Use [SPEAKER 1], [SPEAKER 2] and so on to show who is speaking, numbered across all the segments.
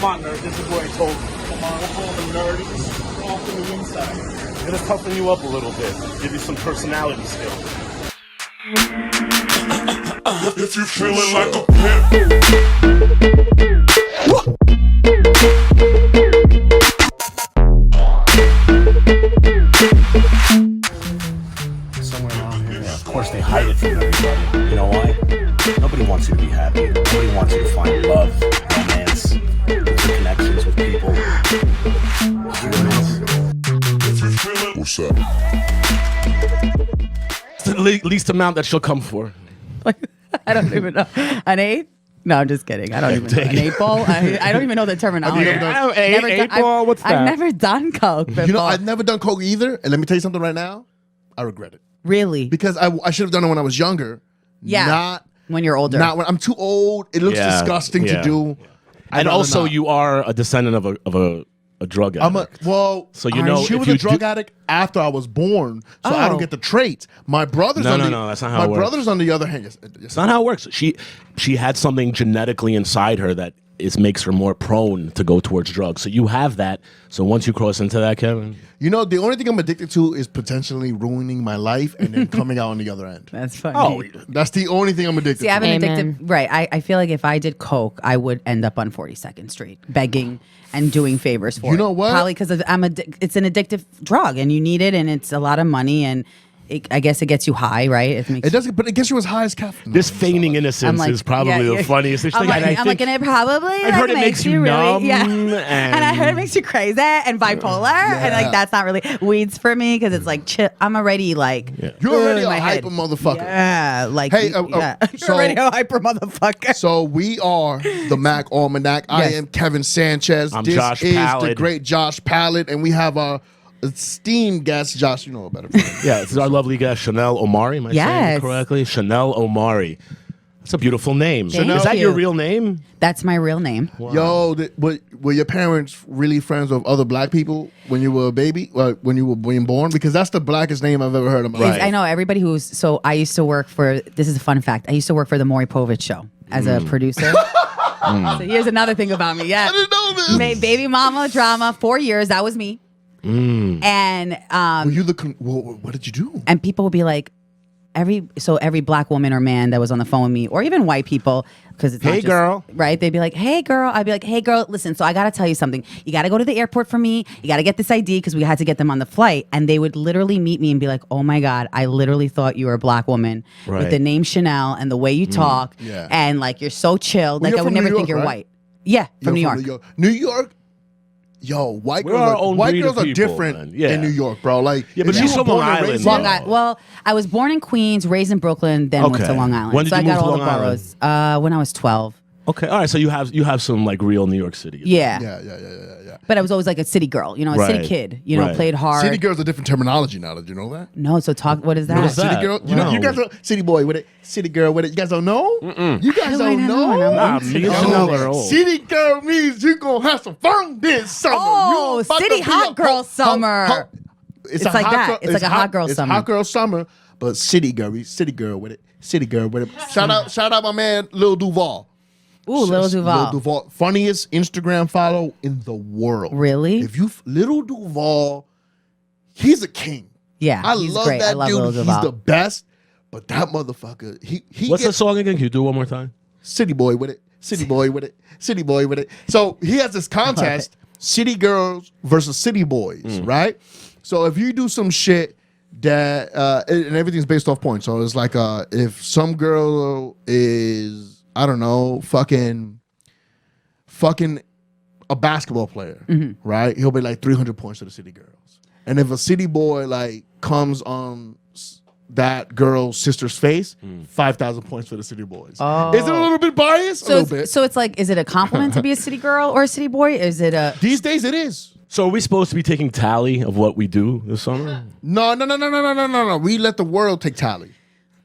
[SPEAKER 1] my nerd? This is what I told you. Come on, let's all the nerds off in the inside. I'm gonna toughen you up a little bit, give you some personality skills.
[SPEAKER 2] If you feeling like a pimp.
[SPEAKER 1] Somewhere around here. Yeah, of course they hide it from everybody. You know why? Nobody wants you to be happy. Nobody wants you to find love, romance, connections with people. Humans.
[SPEAKER 2] What's up?
[SPEAKER 1] It's the least amount that she'll come for.
[SPEAKER 3] I don't even know. An eighth? No, I'm just kidding. I don't even know. An 8 ball? I don't even know the terminology.
[SPEAKER 1] Eight ball? What's that?
[SPEAKER 3] I've never done coke before.
[SPEAKER 4] You know, I've never done coke either. And let me tell you something right now. I regret it.
[SPEAKER 3] Really?
[SPEAKER 4] Because I should have done it when I was younger.
[SPEAKER 3] Yeah.
[SPEAKER 4] Not
[SPEAKER 3] when you're older.
[SPEAKER 4] Not when I'm too old. It looks disgusting to do.
[SPEAKER 1] And also, you are a descendant of a drug addict.
[SPEAKER 4] So
[SPEAKER 1] you know,
[SPEAKER 4] she was a drug addict after I was born, so I don't get the traits. My brother's
[SPEAKER 1] No, that's not how it works.
[SPEAKER 4] My brother's on the other hand. Yes,
[SPEAKER 1] It's not how it works. She had something genetically inside her that makes her more prone to go towards drugs. So you have that. So once you cross into that, Kevin,
[SPEAKER 4] you know, the only thing I'm addicted to is potentially ruining my life and then coming out on the other end.
[SPEAKER 3] That's funny.
[SPEAKER 1] Oh,
[SPEAKER 4] that's the only thing I'm addicted
[SPEAKER 3] See,
[SPEAKER 4] to.
[SPEAKER 3] I have an addictive. Right. I feel like if I did coke, I would end up on 42nd Street begging and doing favors for it.
[SPEAKER 4] You know what?
[SPEAKER 3] Probably because it's an addictive drug and you need it and it's a lot of money and I guess it gets you high, right?
[SPEAKER 4] It doesn't, but it gets you as high as caffeine.
[SPEAKER 1] This feigning innocence is probably the funniest thing.
[SPEAKER 3] I'm like, and it probably
[SPEAKER 1] I heard it makes you numb,
[SPEAKER 3] and I heard it makes you crazy and bipolar, and like that's not really weeds for me because it's like I'm already like
[SPEAKER 4] you're already a hyper motherfucker.
[SPEAKER 3] Yeah, like
[SPEAKER 4] hey,
[SPEAKER 3] you're already a hyper motherfucker.
[SPEAKER 4] So we are the Mack Almanac. I am Kevin Sanchez.
[SPEAKER 1] I'm
[SPEAKER 4] this
[SPEAKER 1] Josh
[SPEAKER 4] is
[SPEAKER 1] Pallid.
[SPEAKER 4] the great Josh Pallid, and we have our esteemed guest, Josh. You know better.
[SPEAKER 1] Yeah, this is our lovely guest, Chanel Omari. Am I saying it correctly? Chanel Omari. That's a beautiful name.
[SPEAKER 3] Thank
[SPEAKER 1] is that
[SPEAKER 3] you.
[SPEAKER 1] your real name?
[SPEAKER 3] That's my real name.
[SPEAKER 1] Wow.
[SPEAKER 4] Yo, were your parents really friends with other black people when you were a baby, when you were being born? Because that's the blackest name I've ever heard in my life.
[SPEAKER 3] I know everybody who's. So I used to work for. This is a fun fact. I used to work for the Maury Povich show as a producer. So here's another thing about me. Yeah,
[SPEAKER 4] I didn't know this.
[SPEAKER 3] Baby mama drama. 4 years. That was me. And
[SPEAKER 4] Were you what did you do?
[SPEAKER 3] and people would be like, every black woman or man that was on the phone with me, or even white people, because it's not
[SPEAKER 1] Hey,
[SPEAKER 3] just,
[SPEAKER 1] girl.
[SPEAKER 3] right? They'd be like, "Hey, girl." I'd be like, "Hey, girl, listen. So I got to tell you something. You got to go to the airport for me. You got to get this ID because we had to get them on the flight." And they would literally meet me and be like, "Oh my God, I literally thought you were a black woman with the name Chanel and the way you talk, and like you're so chilled.
[SPEAKER 4] Well,
[SPEAKER 3] like I
[SPEAKER 4] you're
[SPEAKER 3] would
[SPEAKER 4] from
[SPEAKER 3] never
[SPEAKER 4] New
[SPEAKER 3] think
[SPEAKER 4] York,
[SPEAKER 3] you're
[SPEAKER 4] right?
[SPEAKER 3] white." Yeah, from New York.
[SPEAKER 4] New York. Yo, white
[SPEAKER 1] We're our own
[SPEAKER 4] girls
[SPEAKER 1] breed of
[SPEAKER 4] are
[SPEAKER 1] people,
[SPEAKER 4] different
[SPEAKER 1] man. Yeah.
[SPEAKER 4] in New York, bro. Like,
[SPEAKER 1] Yeah, but
[SPEAKER 4] if
[SPEAKER 1] she's
[SPEAKER 4] you were
[SPEAKER 1] from Long
[SPEAKER 4] born and
[SPEAKER 1] Island,
[SPEAKER 4] raised
[SPEAKER 1] though.
[SPEAKER 4] there-
[SPEAKER 3] Well, I was born in Queens, raised in Brooklyn, then went
[SPEAKER 1] Okay.
[SPEAKER 3] to Long Island.
[SPEAKER 1] When did
[SPEAKER 3] so
[SPEAKER 1] you
[SPEAKER 3] I got
[SPEAKER 1] move to
[SPEAKER 3] all the
[SPEAKER 1] Long Island?
[SPEAKER 3] boroughs when I was 12.
[SPEAKER 1] Okay, all right. So you have some like real New York City.
[SPEAKER 3] Yeah.
[SPEAKER 4] Yeah.
[SPEAKER 3] But I was always like a city girl, a
[SPEAKER 1] Right.
[SPEAKER 3] city kid,
[SPEAKER 1] Right.
[SPEAKER 3] played hard.
[SPEAKER 4] City girl's a different terminology now. Did you know that?
[SPEAKER 3] No, so what is that?
[SPEAKER 1] What is that?
[SPEAKER 4] City girl,
[SPEAKER 1] No.
[SPEAKER 4] you guys are city boy with it, city girl with it. You guys don't know? You guys
[SPEAKER 3] do I
[SPEAKER 4] don't
[SPEAKER 3] not
[SPEAKER 4] know?
[SPEAKER 3] know?
[SPEAKER 1] Nah, me and Chanel are old.
[SPEAKER 4] City girl means you gonna have some fun this summer.
[SPEAKER 3] Oh,
[SPEAKER 4] You about
[SPEAKER 3] city
[SPEAKER 4] to be
[SPEAKER 3] hot
[SPEAKER 4] a
[SPEAKER 3] girl summer.
[SPEAKER 4] It's
[SPEAKER 3] like that. It's like a hot girl summer.
[SPEAKER 4] It's hot girl summer, but city girl with it. City girl with it. Shout out my man Lil Duval.
[SPEAKER 3] Ooh, Lil Duval.
[SPEAKER 4] Lil Duval, funniest Instagram follow in the world.
[SPEAKER 3] Really?
[SPEAKER 4] If you Lil Duval, he's a king.
[SPEAKER 3] Yeah,
[SPEAKER 4] I
[SPEAKER 3] he's
[SPEAKER 4] love
[SPEAKER 3] great.
[SPEAKER 4] that
[SPEAKER 3] I love
[SPEAKER 4] dude.
[SPEAKER 3] Lil
[SPEAKER 4] He's
[SPEAKER 3] Duval.
[SPEAKER 4] the best. But that motherfucker, he
[SPEAKER 1] What's the
[SPEAKER 4] gets
[SPEAKER 1] song again? Can you do it one more time?
[SPEAKER 4] city boy with it. City boy with it. City boy with it. So he has this contest, city girls versus city boys, right? So if you do some shit that and everything's based off points. So it's like if some girl is, I don't know, fucking a basketball player, right? He'll be like 300 points to the city girls. And if a city boy like comes on that girl's sister's face, 5,000 points for the city boys.
[SPEAKER 3] Oh.
[SPEAKER 4] Is it a little bit biased?
[SPEAKER 3] So
[SPEAKER 4] a little bit.
[SPEAKER 3] so it's like, is it a compliment to be a city girl or a city boy? Is it a
[SPEAKER 4] These days it is.
[SPEAKER 1] So are we supposed to be taking tally of what we do this summer?
[SPEAKER 4] No. We let the world take tally.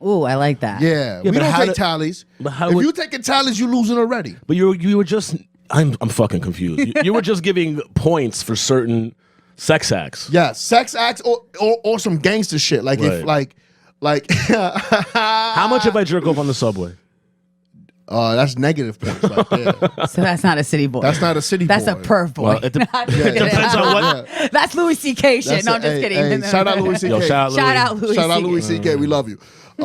[SPEAKER 3] Ooh, I like that.
[SPEAKER 4] Yeah, we
[SPEAKER 1] but
[SPEAKER 4] don't
[SPEAKER 1] how
[SPEAKER 4] take
[SPEAKER 1] do-
[SPEAKER 4] tallies.
[SPEAKER 1] but how
[SPEAKER 4] if
[SPEAKER 1] would-
[SPEAKER 4] you taking tallies, you losing already.
[SPEAKER 1] But you were just I'm fucking confused. You were just giving points for certain sex acts.
[SPEAKER 4] Yeah, sex acts or some gangster shit. Like if
[SPEAKER 1] Right.
[SPEAKER 4] like
[SPEAKER 1] How much if I jerk off on the subway?
[SPEAKER 4] That's negative points right there.
[SPEAKER 3] So that's not a city boy.
[SPEAKER 4] That's not a city
[SPEAKER 3] That's
[SPEAKER 4] boy.
[SPEAKER 3] a perv boy.
[SPEAKER 1] Well, it depends on what.
[SPEAKER 3] That's Louis C.K. shit. No, I'm just kidding.
[SPEAKER 4] Hey, shout out Louis C.K.
[SPEAKER 1] Yo, shout
[SPEAKER 3] Shout out Louis
[SPEAKER 4] Shout out
[SPEAKER 3] C.K.
[SPEAKER 4] Louis C.K. We love you. Hey,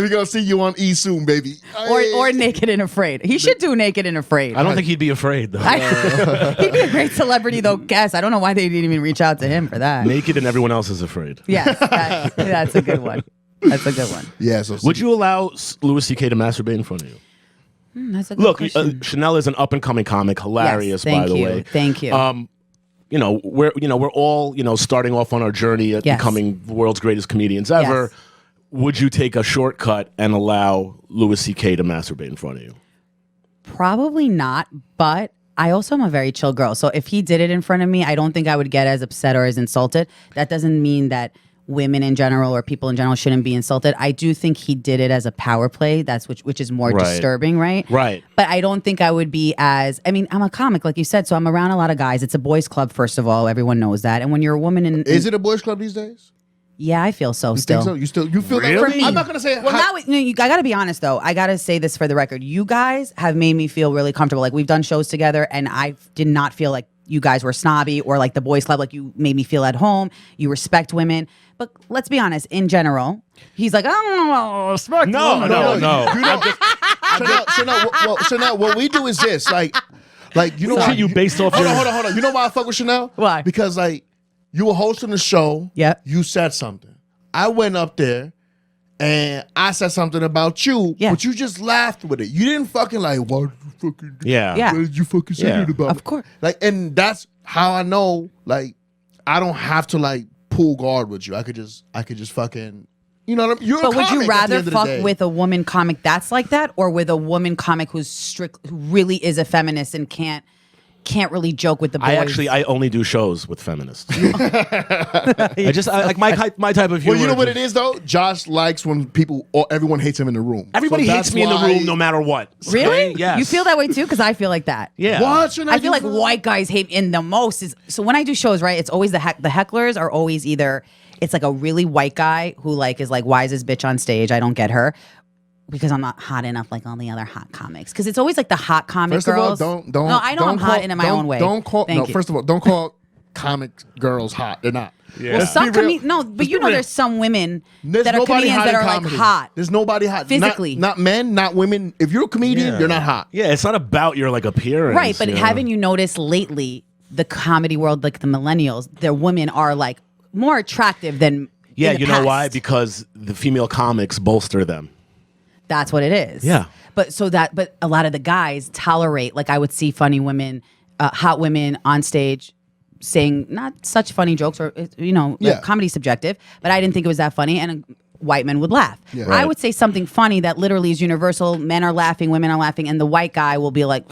[SPEAKER 4] we're gonna see you on E soon, baby.
[SPEAKER 3] Or Naked and Afraid. He should do Naked and Afraid.
[SPEAKER 1] I don't think he'd be afraid though.
[SPEAKER 3] He'd be a great celebrity though. Guess I don't know why they didn't even reach out to him for that.
[SPEAKER 1] Naked and everyone else is afraid.
[SPEAKER 3] Yes, that's a good one. That's a good one.
[SPEAKER 4] Yeah. So
[SPEAKER 1] Would you allow Louis C.K. to masturbate in front of you?
[SPEAKER 3] That's a good
[SPEAKER 1] Look,
[SPEAKER 3] question.
[SPEAKER 1] Chanel is an up and coming comic, hilarious
[SPEAKER 3] Yes,
[SPEAKER 1] by the
[SPEAKER 3] thank you.
[SPEAKER 1] way.
[SPEAKER 3] Thank you.
[SPEAKER 1] We're all starting off on our journey at
[SPEAKER 3] Yes.
[SPEAKER 1] becoming the world's greatest comedians ever.
[SPEAKER 3] Yes.
[SPEAKER 1] Would you take a shortcut and allow Louis C.K. to masturbate in front of you?
[SPEAKER 3] Probably not, but I also am a very chill girl. So if he did it in front of me, I don't think I would get as upset or as insulted. That doesn't mean that women in general or people in general shouldn't be insulted. I do think he did it as a power play. That's which is more
[SPEAKER 1] Right.
[SPEAKER 3] disturbing, right?
[SPEAKER 1] Right.
[SPEAKER 3] But I don't think I would be as. I mean, I'm a comic, like you said, so I'm around a lot of guys. It's a boys' club, first of all. Everyone knows that. And when you're a woman,
[SPEAKER 4] is it a boys' club these days?
[SPEAKER 3] Yeah, I feel so.
[SPEAKER 4] You
[SPEAKER 3] Still,
[SPEAKER 4] think so? You feel that?
[SPEAKER 1] Really?
[SPEAKER 4] I'm not gonna say.
[SPEAKER 3] Well, now I got to be honest though. I got to say this for the record. You guys have made me feel really comfortable. Like we've done shows together, and I did not feel like you guys were snobby or like the boys' club. Like you made me feel at home. You respect women. But let's be honest. In general, he's like, oh, respect
[SPEAKER 1] No.
[SPEAKER 3] women.
[SPEAKER 4] You know, Chanel, what we do is this, like you know,
[SPEAKER 1] Treat you based off
[SPEAKER 4] hold
[SPEAKER 1] your.
[SPEAKER 4] on. You know why I fuck with Chanel?
[SPEAKER 3] Why?
[SPEAKER 4] Because like you were hosting the show.
[SPEAKER 3] Yep.
[SPEAKER 4] You said something. I went up there and I said something about you,
[SPEAKER 3] Yeah.
[SPEAKER 4] but you just laughed with it. You didn't fucking like, why did you fucking
[SPEAKER 1] Yeah.
[SPEAKER 3] Yeah.
[SPEAKER 4] why did you fucking say
[SPEAKER 1] Yeah.
[SPEAKER 4] that about
[SPEAKER 3] Of
[SPEAKER 4] me?
[SPEAKER 3] course.
[SPEAKER 4] Like, and that's how I know, like, I don't have to like pull guard with you. I could just fucking, you know what I mean? You're
[SPEAKER 3] But
[SPEAKER 4] a
[SPEAKER 3] would you
[SPEAKER 4] comic at the
[SPEAKER 3] rather
[SPEAKER 4] end of the
[SPEAKER 3] fuck
[SPEAKER 4] day.
[SPEAKER 3] with a woman comic that's like that, or with a woman comic who really is a feminist and can't really joke with the boys?
[SPEAKER 1] I only do shows with feminists. I like my type of humor.
[SPEAKER 4] Well, you know what it is though? Josh likes when everyone hates him in the room.
[SPEAKER 1] Everybody
[SPEAKER 4] So
[SPEAKER 1] hates
[SPEAKER 4] that's
[SPEAKER 1] me in the
[SPEAKER 4] why-
[SPEAKER 1] room no matter what.
[SPEAKER 3] Really?
[SPEAKER 1] Okay? Yes.
[SPEAKER 3] You feel that way too? Because I feel like that.
[SPEAKER 1] Yeah.
[SPEAKER 4] What? Chanel,
[SPEAKER 3] I feel
[SPEAKER 4] you
[SPEAKER 3] like white guys hate me in the most. So when I do shows, right, it's always the hecklers are always either it's like a really white guy who like is like, why is this bitch on stage? I don't get her. Because I'm not hot enough like all the other hot comics. Because it's always like the hot comic
[SPEAKER 4] First of all,
[SPEAKER 3] girls.
[SPEAKER 4] don't.
[SPEAKER 3] No, I know
[SPEAKER 4] don't
[SPEAKER 3] I'm hot in my own way.
[SPEAKER 4] Don't call.
[SPEAKER 3] Thank
[SPEAKER 4] no,
[SPEAKER 3] you.
[SPEAKER 4] first of all, don't call comic girls hot. They're not.
[SPEAKER 1] Yeah.
[SPEAKER 3] Well, some
[SPEAKER 4] Be real.
[SPEAKER 3] no, but
[SPEAKER 4] Let's
[SPEAKER 3] you
[SPEAKER 4] be
[SPEAKER 3] know,
[SPEAKER 4] real.
[SPEAKER 3] there's some women
[SPEAKER 4] There's
[SPEAKER 3] that are
[SPEAKER 4] nobody
[SPEAKER 3] comedians
[SPEAKER 4] hot
[SPEAKER 3] that
[SPEAKER 4] in
[SPEAKER 3] are like
[SPEAKER 4] comedy.
[SPEAKER 3] hot.
[SPEAKER 4] There's nobody hot.
[SPEAKER 3] Physically.
[SPEAKER 4] Not men, not women. If you're a comedian, you're not hot.
[SPEAKER 1] Yeah, it's not about your like appearance.
[SPEAKER 3] Right, but
[SPEAKER 1] you know?
[SPEAKER 3] haven't you noticed lately the comedy world, like the millennials, their women are like more attractive than
[SPEAKER 1] Yeah,
[SPEAKER 3] in the
[SPEAKER 1] you know
[SPEAKER 3] past.
[SPEAKER 1] why? Because the female comics bolster them.
[SPEAKER 3] That's what it is.
[SPEAKER 1] Yeah.
[SPEAKER 3] But a lot of the guys tolerate, like I would see funny women, hot women on stage saying not such funny jokes or,
[SPEAKER 4] Yeah.
[SPEAKER 3] comedy's subjective, but I didn't think it was that funny. And white men would laugh.
[SPEAKER 4] Yeah.
[SPEAKER 3] I
[SPEAKER 1] Right.
[SPEAKER 3] would say something funny that literally is universal. Men are laughing, women are laughing. And the white guy will be like,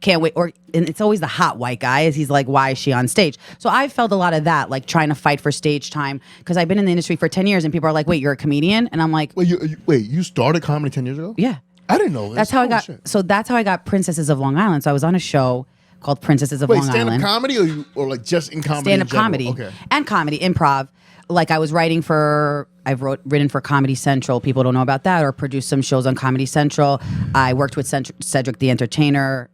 [SPEAKER 3] can't wait. And it's always the hot white guy is he's like, why is she on stage? So I felt a lot of that, like trying to fight for stage time. Because I've been in the industry for 10 years and people are like, wait, you're a comedian? And I'm like,
[SPEAKER 4] Wait, you started comedy 10 years ago?
[SPEAKER 3] yeah.
[SPEAKER 4] I didn't know this.
[SPEAKER 3] That's how I
[SPEAKER 4] Holy
[SPEAKER 3] got.
[SPEAKER 4] shit.
[SPEAKER 3] So that's how I got Princesses of Long Island. So I was on a show called Princesses of
[SPEAKER 4] Wait,
[SPEAKER 3] Long
[SPEAKER 4] stand-up
[SPEAKER 3] Island.
[SPEAKER 4] comedy or like just in comedy?
[SPEAKER 3] Stand-up
[SPEAKER 4] in general?
[SPEAKER 3] comedy.
[SPEAKER 4] Okay.
[SPEAKER 3] And comedy, improv. Like I was writing written for Comedy Central. People don't know about that. Or produced some shows on Comedy Central. I worked with Cedric the Entertainer,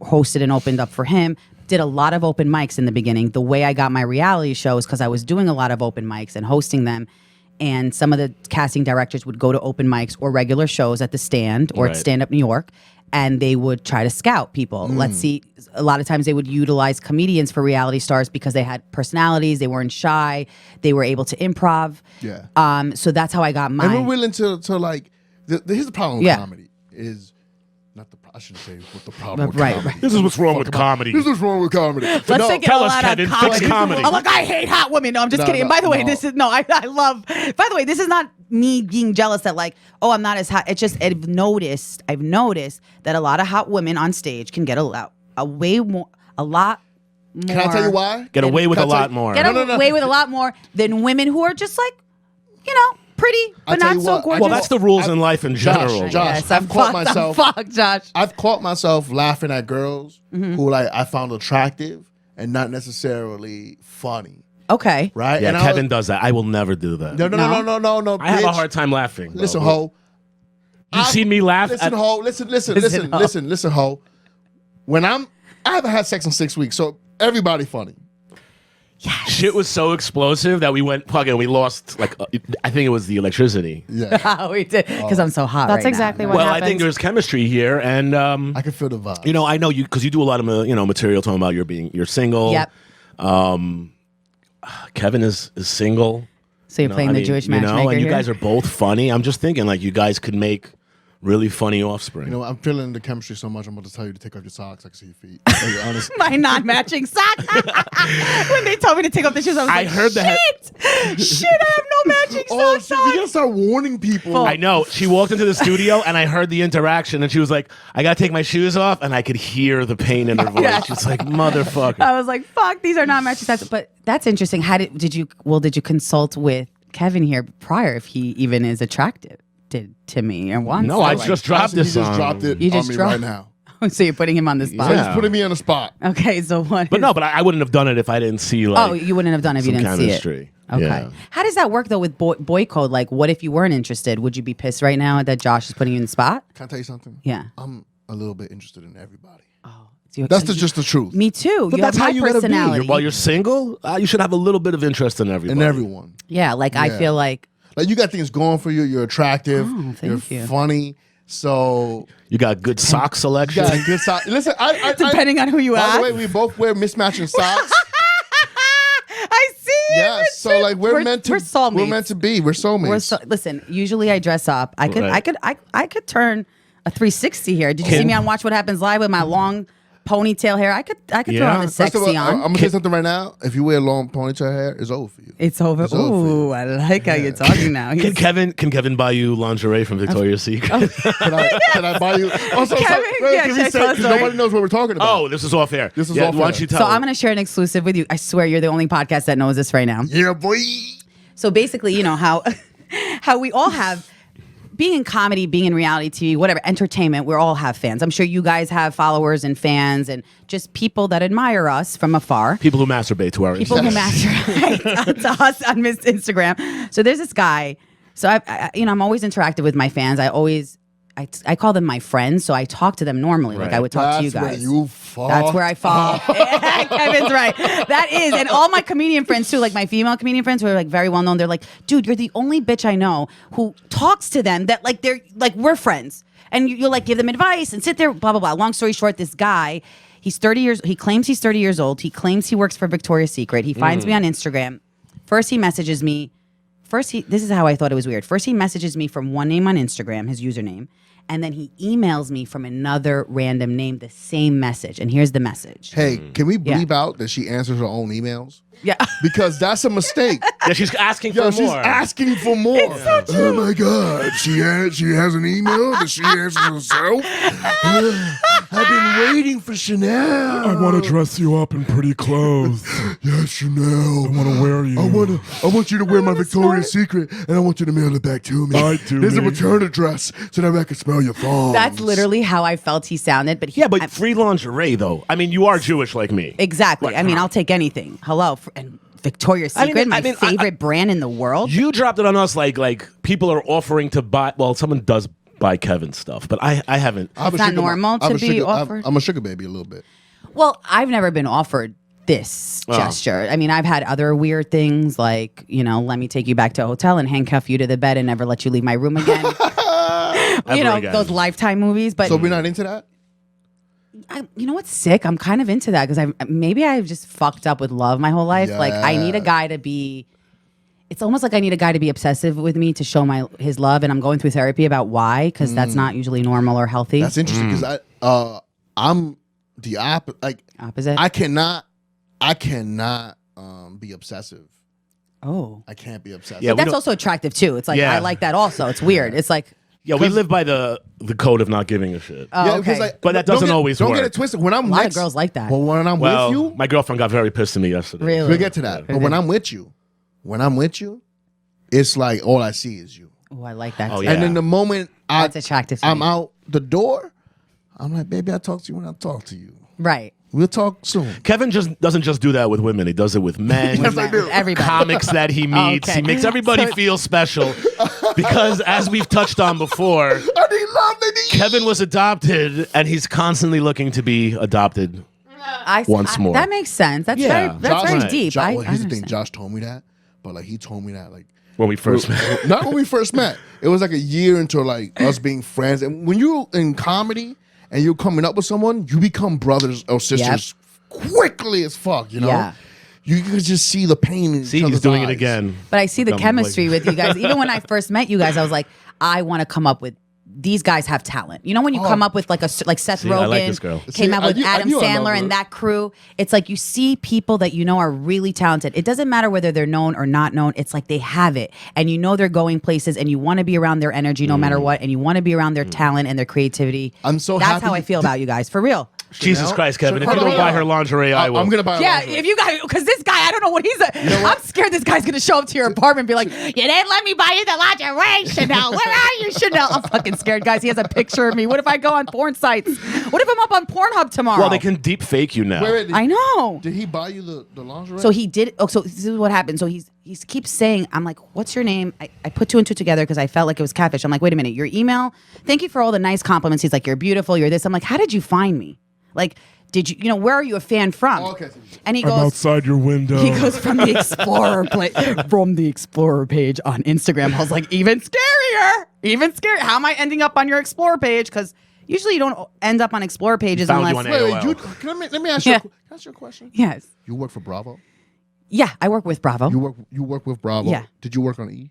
[SPEAKER 3] hosted and opened up for him. Did a lot of open mics in the beginning. The way I got my reality shows because I was doing a lot of open mics and hosting them. And some of the casting directors would go to open mics or regular shows at the Stand or at
[SPEAKER 1] Right.
[SPEAKER 3] Stand Up New York, and they would try to scout people. Let's see. A lot of times they would utilize comedians for reality stars because they had personalities, they weren't shy, they were able to improv.
[SPEAKER 4] Yeah.
[SPEAKER 3] So that's how I got
[SPEAKER 4] And we're
[SPEAKER 3] mine.
[SPEAKER 4] willing to like, here's the problem with
[SPEAKER 3] Yeah.
[SPEAKER 4] comedy is not the, I shouldn't say what the problem with
[SPEAKER 3] Right,
[SPEAKER 4] comedy.
[SPEAKER 3] right.
[SPEAKER 1] This is what's wrong with comedy.
[SPEAKER 4] This is what's wrong with comedy.
[SPEAKER 3] Let's
[SPEAKER 4] No,
[SPEAKER 3] take it
[SPEAKER 1] tell
[SPEAKER 3] a
[SPEAKER 1] us,
[SPEAKER 3] lot
[SPEAKER 1] Kevin,
[SPEAKER 3] of
[SPEAKER 1] fix
[SPEAKER 3] comedy.
[SPEAKER 1] comedy.
[SPEAKER 3] I'm like, I hate hot women. No, I'm just
[SPEAKER 4] No,
[SPEAKER 3] kidding.
[SPEAKER 4] no,
[SPEAKER 3] And by the way,
[SPEAKER 4] no.
[SPEAKER 3] this is I love. By the way, this is not me being jealous that like, oh, I'm not as hot. It's just I've noticed that a lot of hot women on stage can get a lot more.
[SPEAKER 4] Can I tell you why?
[SPEAKER 1] Get away with a
[SPEAKER 4] Can I tell
[SPEAKER 1] lot
[SPEAKER 4] you-
[SPEAKER 1] more.
[SPEAKER 3] Get
[SPEAKER 4] No, no, no.
[SPEAKER 3] away with a lot more than women who are just like, pretty
[SPEAKER 4] I'll
[SPEAKER 3] but
[SPEAKER 4] tell
[SPEAKER 3] not
[SPEAKER 4] you
[SPEAKER 3] so
[SPEAKER 4] what,
[SPEAKER 3] gorgeous.
[SPEAKER 1] Well, that's the rules in life in general.
[SPEAKER 4] Josh,
[SPEAKER 3] Yes,
[SPEAKER 4] I've
[SPEAKER 3] I'm
[SPEAKER 4] caught
[SPEAKER 3] fucked.
[SPEAKER 4] myself.
[SPEAKER 3] I'm fucked, Josh.
[SPEAKER 4] I've caught myself laughing at girls
[SPEAKER 3] Mm-hmm.
[SPEAKER 4] who like I found attractive and not necessarily funny,
[SPEAKER 3] Okay.
[SPEAKER 4] right?
[SPEAKER 1] Yeah,
[SPEAKER 4] and
[SPEAKER 1] Kevin does that. I will never do that.
[SPEAKER 4] No.
[SPEAKER 1] I have a
[SPEAKER 4] bitch.
[SPEAKER 1] hard time laughing.
[SPEAKER 4] Listen,
[SPEAKER 1] though.
[SPEAKER 4] ho.
[SPEAKER 1] You've seen me laugh.
[SPEAKER 4] Listen, ho. Listen, ho. I haven't had sex in 6 weeks, so everybody funny.
[SPEAKER 1] Shit was so explosive that we went fucking. We lost I think it was the electricity.
[SPEAKER 4] Yeah,
[SPEAKER 3] we did because I'm so hot.
[SPEAKER 5] That's
[SPEAKER 3] right
[SPEAKER 5] exactly
[SPEAKER 3] now.
[SPEAKER 5] what
[SPEAKER 1] Well,
[SPEAKER 5] happened.
[SPEAKER 1] I think there's chemistry here, and
[SPEAKER 4] I can feel the vibe.
[SPEAKER 1] you know, I know you because you do a lot of material talking about you're single.
[SPEAKER 3] Yep.
[SPEAKER 1] Kevin is single.
[SPEAKER 3] So you're playing the Jewish matchmaker
[SPEAKER 1] and you
[SPEAKER 3] here?
[SPEAKER 1] guys are both funny. I'm just thinking like you guys could make really funny offspring.
[SPEAKER 4] You know, I'm feeling the chemistry so much. I'm about to tell you to take off your socks. I can see your feet. Like, honestly.
[SPEAKER 3] My non-matching socks. When they told me to take off the shoes, I was like,
[SPEAKER 1] heard that.
[SPEAKER 3] Shit, I have no matching
[SPEAKER 4] Oh,
[SPEAKER 3] socks
[SPEAKER 4] shit,
[SPEAKER 3] on.
[SPEAKER 4] we gotta start warning people.
[SPEAKER 3] Full.
[SPEAKER 1] I know. She walked into the studio and I heard the interaction and she was like, I gotta take my shoes off, and I could hear the pain in her voice.
[SPEAKER 3] Yeah.
[SPEAKER 1] She's like, motherfucker.
[SPEAKER 3] I was like, fuck, these are not matching socks. But that's interesting. How did you consult with Kevin here prior if he even is attractive to me and wants?
[SPEAKER 1] No, I just dropped
[SPEAKER 4] Honestly,
[SPEAKER 1] this
[SPEAKER 4] he just
[SPEAKER 1] song.
[SPEAKER 4] dropped it
[SPEAKER 3] You
[SPEAKER 4] on
[SPEAKER 3] just
[SPEAKER 4] me
[SPEAKER 3] dropped-
[SPEAKER 4] right now.
[SPEAKER 3] So you're putting him on the spot.
[SPEAKER 4] So
[SPEAKER 1] Yeah.
[SPEAKER 4] he's putting me on the spot.
[SPEAKER 3] Okay, so what?
[SPEAKER 1] But no, but I wouldn't have done it if I didn't see like.
[SPEAKER 3] Oh, you wouldn't have done it if you
[SPEAKER 1] some
[SPEAKER 3] didn't see it.
[SPEAKER 1] chemistry.
[SPEAKER 3] Okay.
[SPEAKER 1] Yeah.
[SPEAKER 3] How does that work though with boy code? Like, what if you weren't interested? Would you be pissed right now that Josh is putting you in the spot?
[SPEAKER 4] Can I tell you something?
[SPEAKER 3] Yeah.
[SPEAKER 4] I'm a little bit interested in everybody.
[SPEAKER 3] So
[SPEAKER 4] That's just the truth.
[SPEAKER 3] me too.
[SPEAKER 1] But
[SPEAKER 3] you
[SPEAKER 1] that's
[SPEAKER 3] have
[SPEAKER 1] how
[SPEAKER 3] my
[SPEAKER 1] you gotta be.
[SPEAKER 3] personality.
[SPEAKER 1] While you're single, you should have a little bit of interest in everybody.
[SPEAKER 4] And everyone.
[SPEAKER 3] Yeah, like I
[SPEAKER 4] Yeah.
[SPEAKER 3] feel like
[SPEAKER 4] Like, you got things going for you. You're attractive.
[SPEAKER 3] Oh, thank
[SPEAKER 4] you're
[SPEAKER 3] you.
[SPEAKER 4] funny. So,
[SPEAKER 1] You got good sock
[SPEAKER 4] you
[SPEAKER 1] selection.
[SPEAKER 4] got a good side. Listen,
[SPEAKER 3] depending on who you
[SPEAKER 4] By
[SPEAKER 3] ask.
[SPEAKER 4] the way, we both wear mismatching socks.
[SPEAKER 3] I see.
[SPEAKER 4] Yeah,
[SPEAKER 3] Richard.
[SPEAKER 4] so like we're meant to.
[SPEAKER 3] We're soulmates.
[SPEAKER 4] We're meant to be. We're soulmates.
[SPEAKER 3] Listen, usually I dress up. I could
[SPEAKER 1] Right.
[SPEAKER 3] I could turn a 360 here. Did you see me on Watch What Happens Live with my long ponytail hair? I could throw
[SPEAKER 1] Yeah.
[SPEAKER 3] on the
[SPEAKER 1] First
[SPEAKER 4] First
[SPEAKER 3] sexy
[SPEAKER 4] of all, I'm
[SPEAKER 3] on.
[SPEAKER 4] gonna say something right now. If you wear long ponytail hair, it's over for you.
[SPEAKER 3] It's over.
[SPEAKER 4] It's over for
[SPEAKER 3] Ooh,
[SPEAKER 4] you.
[SPEAKER 3] I like how you're talking now.
[SPEAKER 1] Can Kevin buy you lingerie from Victoria's Secret?
[SPEAKER 4] Can I buy you? Also,
[SPEAKER 3] Kevin, yeah,
[SPEAKER 4] can
[SPEAKER 3] should
[SPEAKER 4] we
[SPEAKER 3] I
[SPEAKER 4] say,
[SPEAKER 3] tell a
[SPEAKER 4] 'cause
[SPEAKER 3] story?
[SPEAKER 4] nobody knows what we're talking about.
[SPEAKER 1] Oh, this is off air.
[SPEAKER 4] This is
[SPEAKER 1] yeah,
[SPEAKER 4] off
[SPEAKER 1] Why don't
[SPEAKER 4] air.
[SPEAKER 1] you tell
[SPEAKER 3] So
[SPEAKER 1] them?
[SPEAKER 3] I'm going to share an exclusive with you. I swear you're the only podcast that knows this right now.
[SPEAKER 4] Yeah, boy.
[SPEAKER 3] So basically, you know how we all have being in comedy, being in reality TV, whatever, entertainment, we all have fans. I'm sure you guys have followers and fans and just people that admire us from afar.
[SPEAKER 1] People who masturbate to our
[SPEAKER 3] People who
[SPEAKER 1] Instagram.
[SPEAKER 3] masturbate to us on Instagram. So there's this guy. So I'm always interactive with my fans. I call them my friends. So I talk to them normally, like
[SPEAKER 1] Right.
[SPEAKER 3] I would talk to you
[SPEAKER 4] That's where
[SPEAKER 3] guys.
[SPEAKER 4] you fall.
[SPEAKER 3] That's where I fall. Kevin's right. That is, and all my comedian friends too, like my female comedian friends who are like very well known. They're like, dude, you're the only bitch I know who talks to them that like they're like we're friends, and you'll like give them advice and sit there, blah blah blah. Long story short, this guy, he's 30 years. He claims he's 30 years old. He claims he works for Victoria's Secret. He finds me on Instagram. First, he messages me. This is how I thought it was weird. First, he messages me from one name on Instagram, his username. And then he emails me from another random name, the same message. And here's the message.
[SPEAKER 4] Hey, can we
[SPEAKER 3] Yeah.
[SPEAKER 4] bleep out that she answers her own emails?
[SPEAKER 3] Yeah.
[SPEAKER 4] Because that's a mistake.
[SPEAKER 1] Yeah, she's asking
[SPEAKER 4] Yo,
[SPEAKER 1] for
[SPEAKER 4] she's
[SPEAKER 1] more.
[SPEAKER 4] asking for more. Oh my God, she has an email that she answers herself. I've been waiting for Chanel.
[SPEAKER 2] I want to dress you up in pretty clothes.
[SPEAKER 4] Yes, Chanel.
[SPEAKER 2] I want to wear you.
[SPEAKER 4] I want you to wear my Victoria's Secret, and I want you to mail it back to me.
[SPEAKER 2] All right, to
[SPEAKER 4] There's a
[SPEAKER 2] me.
[SPEAKER 4] return address so that I can smell your thongs.
[SPEAKER 3] That's literally how I felt he sounded. But he,
[SPEAKER 1] Yeah, but free lingerie though. I mean, you are Jewish like me.
[SPEAKER 3] exactly. I mean, I'll take anything. Hello. And Victoria's Secret, my favorite brand in the world.
[SPEAKER 1] You dropped it on us like people are offering to buy. Well, someone does buy Kevin stuff, but I haven't.
[SPEAKER 4] I'm a
[SPEAKER 3] It's not
[SPEAKER 4] sugar-
[SPEAKER 3] normal
[SPEAKER 4] I'm
[SPEAKER 3] to
[SPEAKER 4] a
[SPEAKER 3] be
[SPEAKER 4] sugar-
[SPEAKER 3] offered?
[SPEAKER 4] I'm a sugar baby a little bit.
[SPEAKER 3] Well, I've never been offered this gesture. I mean, I've had other weird things like, let me take you back to a hotel and handcuff you to the bed and never let you leave my room again.
[SPEAKER 1] Ever again.
[SPEAKER 3] Those Lifetime movies. But
[SPEAKER 4] So we're not into that?
[SPEAKER 3] you know what's sick? I'm kind of into that because maybe I've just fucked up with love my whole life. Like I need a guy to be. It's almost like I need a guy to be obsessive with me to show his love, and I'm going through therapy about why because that's not usually normal or healthy.
[SPEAKER 4] That's interesting because I'm the
[SPEAKER 3] Opposite.
[SPEAKER 4] I cannot be obsessive.
[SPEAKER 3] Oh,
[SPEAKER 4] I can't be obsessive.
[SPEAKER 1] Yeah,
[SPEAKER 3] but that's
[SPEAKER 1] don't-
[SPEAKER 3] also attractive too. It's like
[SPEAKER 1] Yeah.
[SPEAKER 3] I like that also. It's weird. It's like
[SPEAKER 1] Yeah, we live by the code of not giving a shit.
[SPEAKER 3] oh, okay.
[SPEAKER 1] But that
[SPEAKER 4] don't
[SPEAKER 1] doesn't always
[SPEAKER 4] Don't
[SPEAKER 1] work.
[SPEAKER 4] get it twisted. When I'm
[SPEAKER 3] a lot
[SPEAKER 4] next,
[SPEAKER 3] of girls like that.
[SPEAKER 4] Well, when I'm
[SPEAKER 1] well,
[SPEAKER 4] with you,
[SPEAKER 1] my girlfriend got very pissed at me yesterday.
[SPEAKER 3] Really?
[SPEAKER 4] we'll get to that. But when I'm with you, it's like all I see is you.
[SPEAKER 3] Oh, I like that.
[SPEAKER 1] Oh,
[SPEAKER 3] too.
[SPEAKER 1] yeah.
[SPEAKER 4] And then the moment
[SPEAKER 3] That's attractive to
[SPEAKER 4] I'm
[SPEAKER 3] me.
[SPEAKER 4] out the door, I'm like, baby, I'll talk to you when I talk to you.
[SPEAKER 3] Right.
[SPEAKER 4] We'll talk soon.
[SPEAKER 1] Kevin doesn't just do that with women. He does it with men.
[SPEAKER 4] Yes, I do.
[SPEAKER 3] Everybody.
[SPEAKER 1] Comics that he meets.
[SPEAKER 3] Okay.
[SPEAKER 1] He makes everybody
[SPEAKER 3] So-
[SPEAKER 1] feel special because, as we've touched on before,
[SPEAKER 4] I need
[SPEAKER 1] Kevin was adopted, and he's constantly looking to be adopted. Once more.
[SPEAKER 3] That makes sense. That's
[SPEAKER 1] Yeah.
[SPEAKER 3] very deep.
[SPEAKER 4] Josh,
[SPEAKER 3] I
[SPEAKER 4] well, here's the thing.
[SPEAKER 3] understand.
[SPEAKER 4] Josh told me that, but like he told me that like
[SPEAKER 1] When we first met.
[SPEAKER 4] not when we first met. It was like a year into like us being friends. And when you're in comedy and you're coming up with someone, you become brothers or sisters quickly as fuck. You know.
[SPEAKER 3] Yeah.
[SPEAKER 4] You can just see the pain in
[SPEAKER 1] See,
[SPEAKER 4] each
[SPEAKER 1] he's
[SPEAKER 4] other's
[SPEAKER 1] doing
[SPEAKER 4] eyes.
[SPEAKER 1] it again.
[SPEAKER 3] But I see the
[SPEAKER 1] Dumb
[SPEAKER 3] chemistry
[SPEAKER 1] boy.
[SPEAKER 3] with you guys. Even when I first met you guys, I was like, I want to come up with. These guys have talent. You know when you come up with like Seth
[SPEAKER 1] See,
[SPEAKER 3] Rogen
[SPEAKER 1] I like this girl.
[SPEAKER 3] came
[SPEAKER 4] See,
[SPEAKER 3] up with
[SPEAKER 4] I
[SPEAKER 3] Adam
[SPEAKER 4] knew I loved
[SPEAKER 3] Sandler
[SPEAKER 4] her.
[SPEAKER 3] and that crew. It's like you see people that you know are really talented. It doesn't matter whether they're known or not known. It's like they have it, and you know they're going places, and you want to be around their energy no matter what, and you want to be around their talent and their creativity.
[SPEAKER 4] I'm so
[SPEAKER 3] That's
[SPEAKER 4] happy
[SPEAKER 3] how I feel about you guys, for real.
[SPEAKER 1] Jesus Christ, Kevin. If you
[SPEAKER 4] Hold
[SPEAKER 1] don't
[SPEAKER 4] on.
[SPEAKER 1] buy her lingerie, I will.
[SPEAKER 4] I'm gonna buy. a
[SPEAKER 3] Yeah,
[SPEAKER 4] lingerie.
[SPEAKER 3] if you guys, because this guy, I don't know what he's. I'm scared this guy's gonna show up to your apartment and be like, "You didn't let me buy you the lingerie, Chanel. Where are you, Chanel?" I'm fucking scared, guys. He has a picture of me. What if I go on porn sites? What if I'm up on Pornhub tomorrow?
[SPEAKER 1] Well, they can deep fake you now.
[SPEAKER 4] Wait,
[SPEAKER 3] I know.
[SPEAKER 4] Did he buy you the lingerie?
[SPEAKER 3] So he did. Oh, so this is what happened. So he keeps saying, I'm like, what's your name? I put two and two together because I felt like it was catfish. I'm like, wait a minute, your email? Thank you for all the nice compliments. He's like, you're beautiful, you're this. I'm like, how did you find me? Like, did you, where are you a fan from?
[SPEAKER 4] Oh, okay.
[SPEAKER 3] And he
[SPEAKER 2] I'm
[SPEAKER 3] goes,
[SPEAKER 2] outside your window.
[SPEAKER 3] he goes from the Explorer page on Instagram. I was like, even scarier. How am I ending up on your Explorer page? Because usually you don't end up on Explorer pages
[SPEAKER 1] Found you
[SPEAKER 3] unless.
[SPEAKER 1] on
[SPEAKER 4] Wait,
[SPEAKER 1] AOL.
[SPEAKER 4] let me ask you.
[SPEAKER 3] Yeah.
[SPEAKER 4] Can I ask you a question?
[SPEAKER 3] Yes.
[SPEAKER 4] You work for Bravo.
[SPEAKER 3] Yeah, I work with Bravo.
[SPEAKER 4] You work with Bravo.
[SPEAKER 3] Yeah.
[SPEAKER 4] Did you work on E?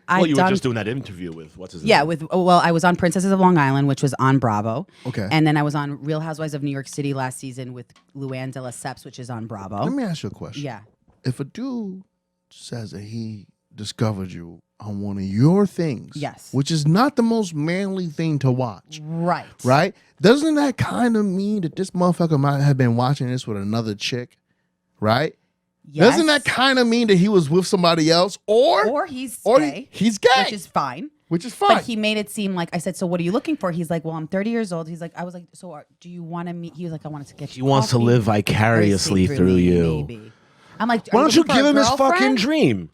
[SPEAKER 3] I
[SPEAKER 1] Well, you were just doing that interview with, what's his name?
[SPEAKER 3] Yeah, I was on Princesses of Long Island, which was on Bravo.
[SPEAKER 4] Okay.
[SPEAKER 3] And then I was on Real Housewives of New York City last season with Luann de Lesseps, which is on Bravo.
[SPEAKER 4] Let me ask you a question.
[SPEAKER 3] Yeah.
[SPEAKER 4] If a dude says that he discovered you on one of your things,
[SPEAKER 3] Yes.
[SPEAKER 4] which is not the most manly thing to watch,
[SPEAKER 3] Right.
[SPEAKER 4] right? Doesn't that kind of mean that this motherfucker might have been watching this with another chick, right?
[SPEAKER 3] Yes.
[SPEAKER 4] Doesn't that kind of mean that he was with somebody else, or
[SPEAKER 3] he's
[SPEAKER 4] or
[SPEAKER 3] gay,
[SPEAKER 4] he's gay,
[SPEAKER 3] which is fine.
[SPEAKER 4] fine.
[SPEAKER 3] But he made it seem like I said, so what are you looking for? He's like, well, I'm 30 years old. He's like, I was like, so do you want to meet? He was like, I wanted to get
[SPEAKER 1] He
[SPEAKER 3] you.
[SPEAKER 1] wants to
[SPEAKER 3] coffee
[SPEAKER 1] live
[SPEAKER 3] or
[SPEAKER 1] vicariously
[SPEAKER 3] see
[SPEAKER 1] through
[SPEAKER 3] me,
[SPEAKER 1] you.
[SPEAKER 3] Maybe. I'm like,
[SPEAKER 1] Why
[SPEAKER 3] are
[SPEAKER 1] don't you
[SPEAKER 3] looking for
[SPEAKER 1] give
[SPEAKER 3] a
[SPEAKER 1] him his fucking
[SPEAKER 3] girlfriend?
[SPEAKER 1] dream?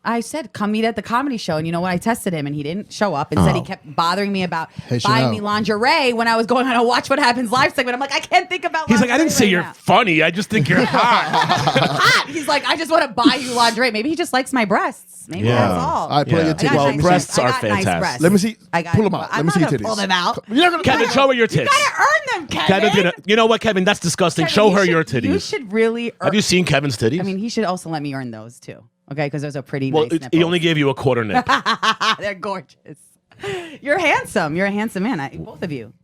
[SPEAKER 3] I said, come meet at the comedy show. And you know what? I tested him and he didn't show up. Instead, he kept bothering me about buying
[SPEAKER 4] Chanel.
[SPEAKER 3] me lingerie when I was going on a Watch What Happens live segment. I'm like, I can't think about
[SPEAKER 1] He's like, I didn't say
[SPEAKER 3] lingerie
[SPEAKER 1] you're
[SPEAKER 3] right now."
[SPEAKER 1] funny. I just think you're hot.
[SPEAKER 3] Hot. He's like, I just want to buy you lingerie. Maybe he just likes my breasts. Maybe
[SPEAKER 1] Yeah.
[SPEAKER 3] that's all.
[SPEAKER 4] All right, play
[SPEAKER 1] Yeah.
[SPEAKER 4] your
[SPEAKER 3] I got
[SPEAKER 4] titties.
[SPEAKER 1] Well,
[SPEAKER 3] nice
[SPEAKER 4] Let me
[SPEAKER 1] breasts
[SPEAKER 4] see.
[SPEAKER 3] I
[SPEAKER 1] are
[SPEAKER 3] got nice
[SPEAKER 1] fantastic.
[SPEAKER 3] breasts.
[SPEAKER 4] Let me see.
[SPEAKER 3] I got
[SPEAKER 4] Pull them out.
[SPEAKER 3] I'm
[SPEAKER 4] Let me
[SPEAKER 3] not
[SPEAKER 4] see your
[SPEAKER 3] gonna
[SPEAKER 4] titties.
[SPEAKER 3] pull them out.
[SPEAKER 4] You're not gonna
[SPEAKER 1] Kevin, show her your tits.
[SPEAKER 3] You gotta earn them, Kevin.
[SPEAKER 1] Kevin's gonna. You know what, Kevin? That's disgusting.
[SPEAKER 3] Kevin,
[SPEAKER 1] Show
[SPEAKER 3] you
[SPEAKER 1] her
[SPEAKER 3] should-
[SPEAKER 1] your titties.
[SPEAKER 3] You should really.
[SPEAKER 1] Have you seen Kevin's titties?
[SPEAKER 3] I mean, he should also let me earn those too. Okay, because those are pretty
[SPEAKER 1] well,
[SPEAKER 3] nice
[SPEAKER 1] he
[SPEAKER 3] nipples.
[SPEAKER 1] only gave you a quarter nip.
[SPEAKER 3] They're gorgeous. You're handsome. You're a handsome man. Both of you.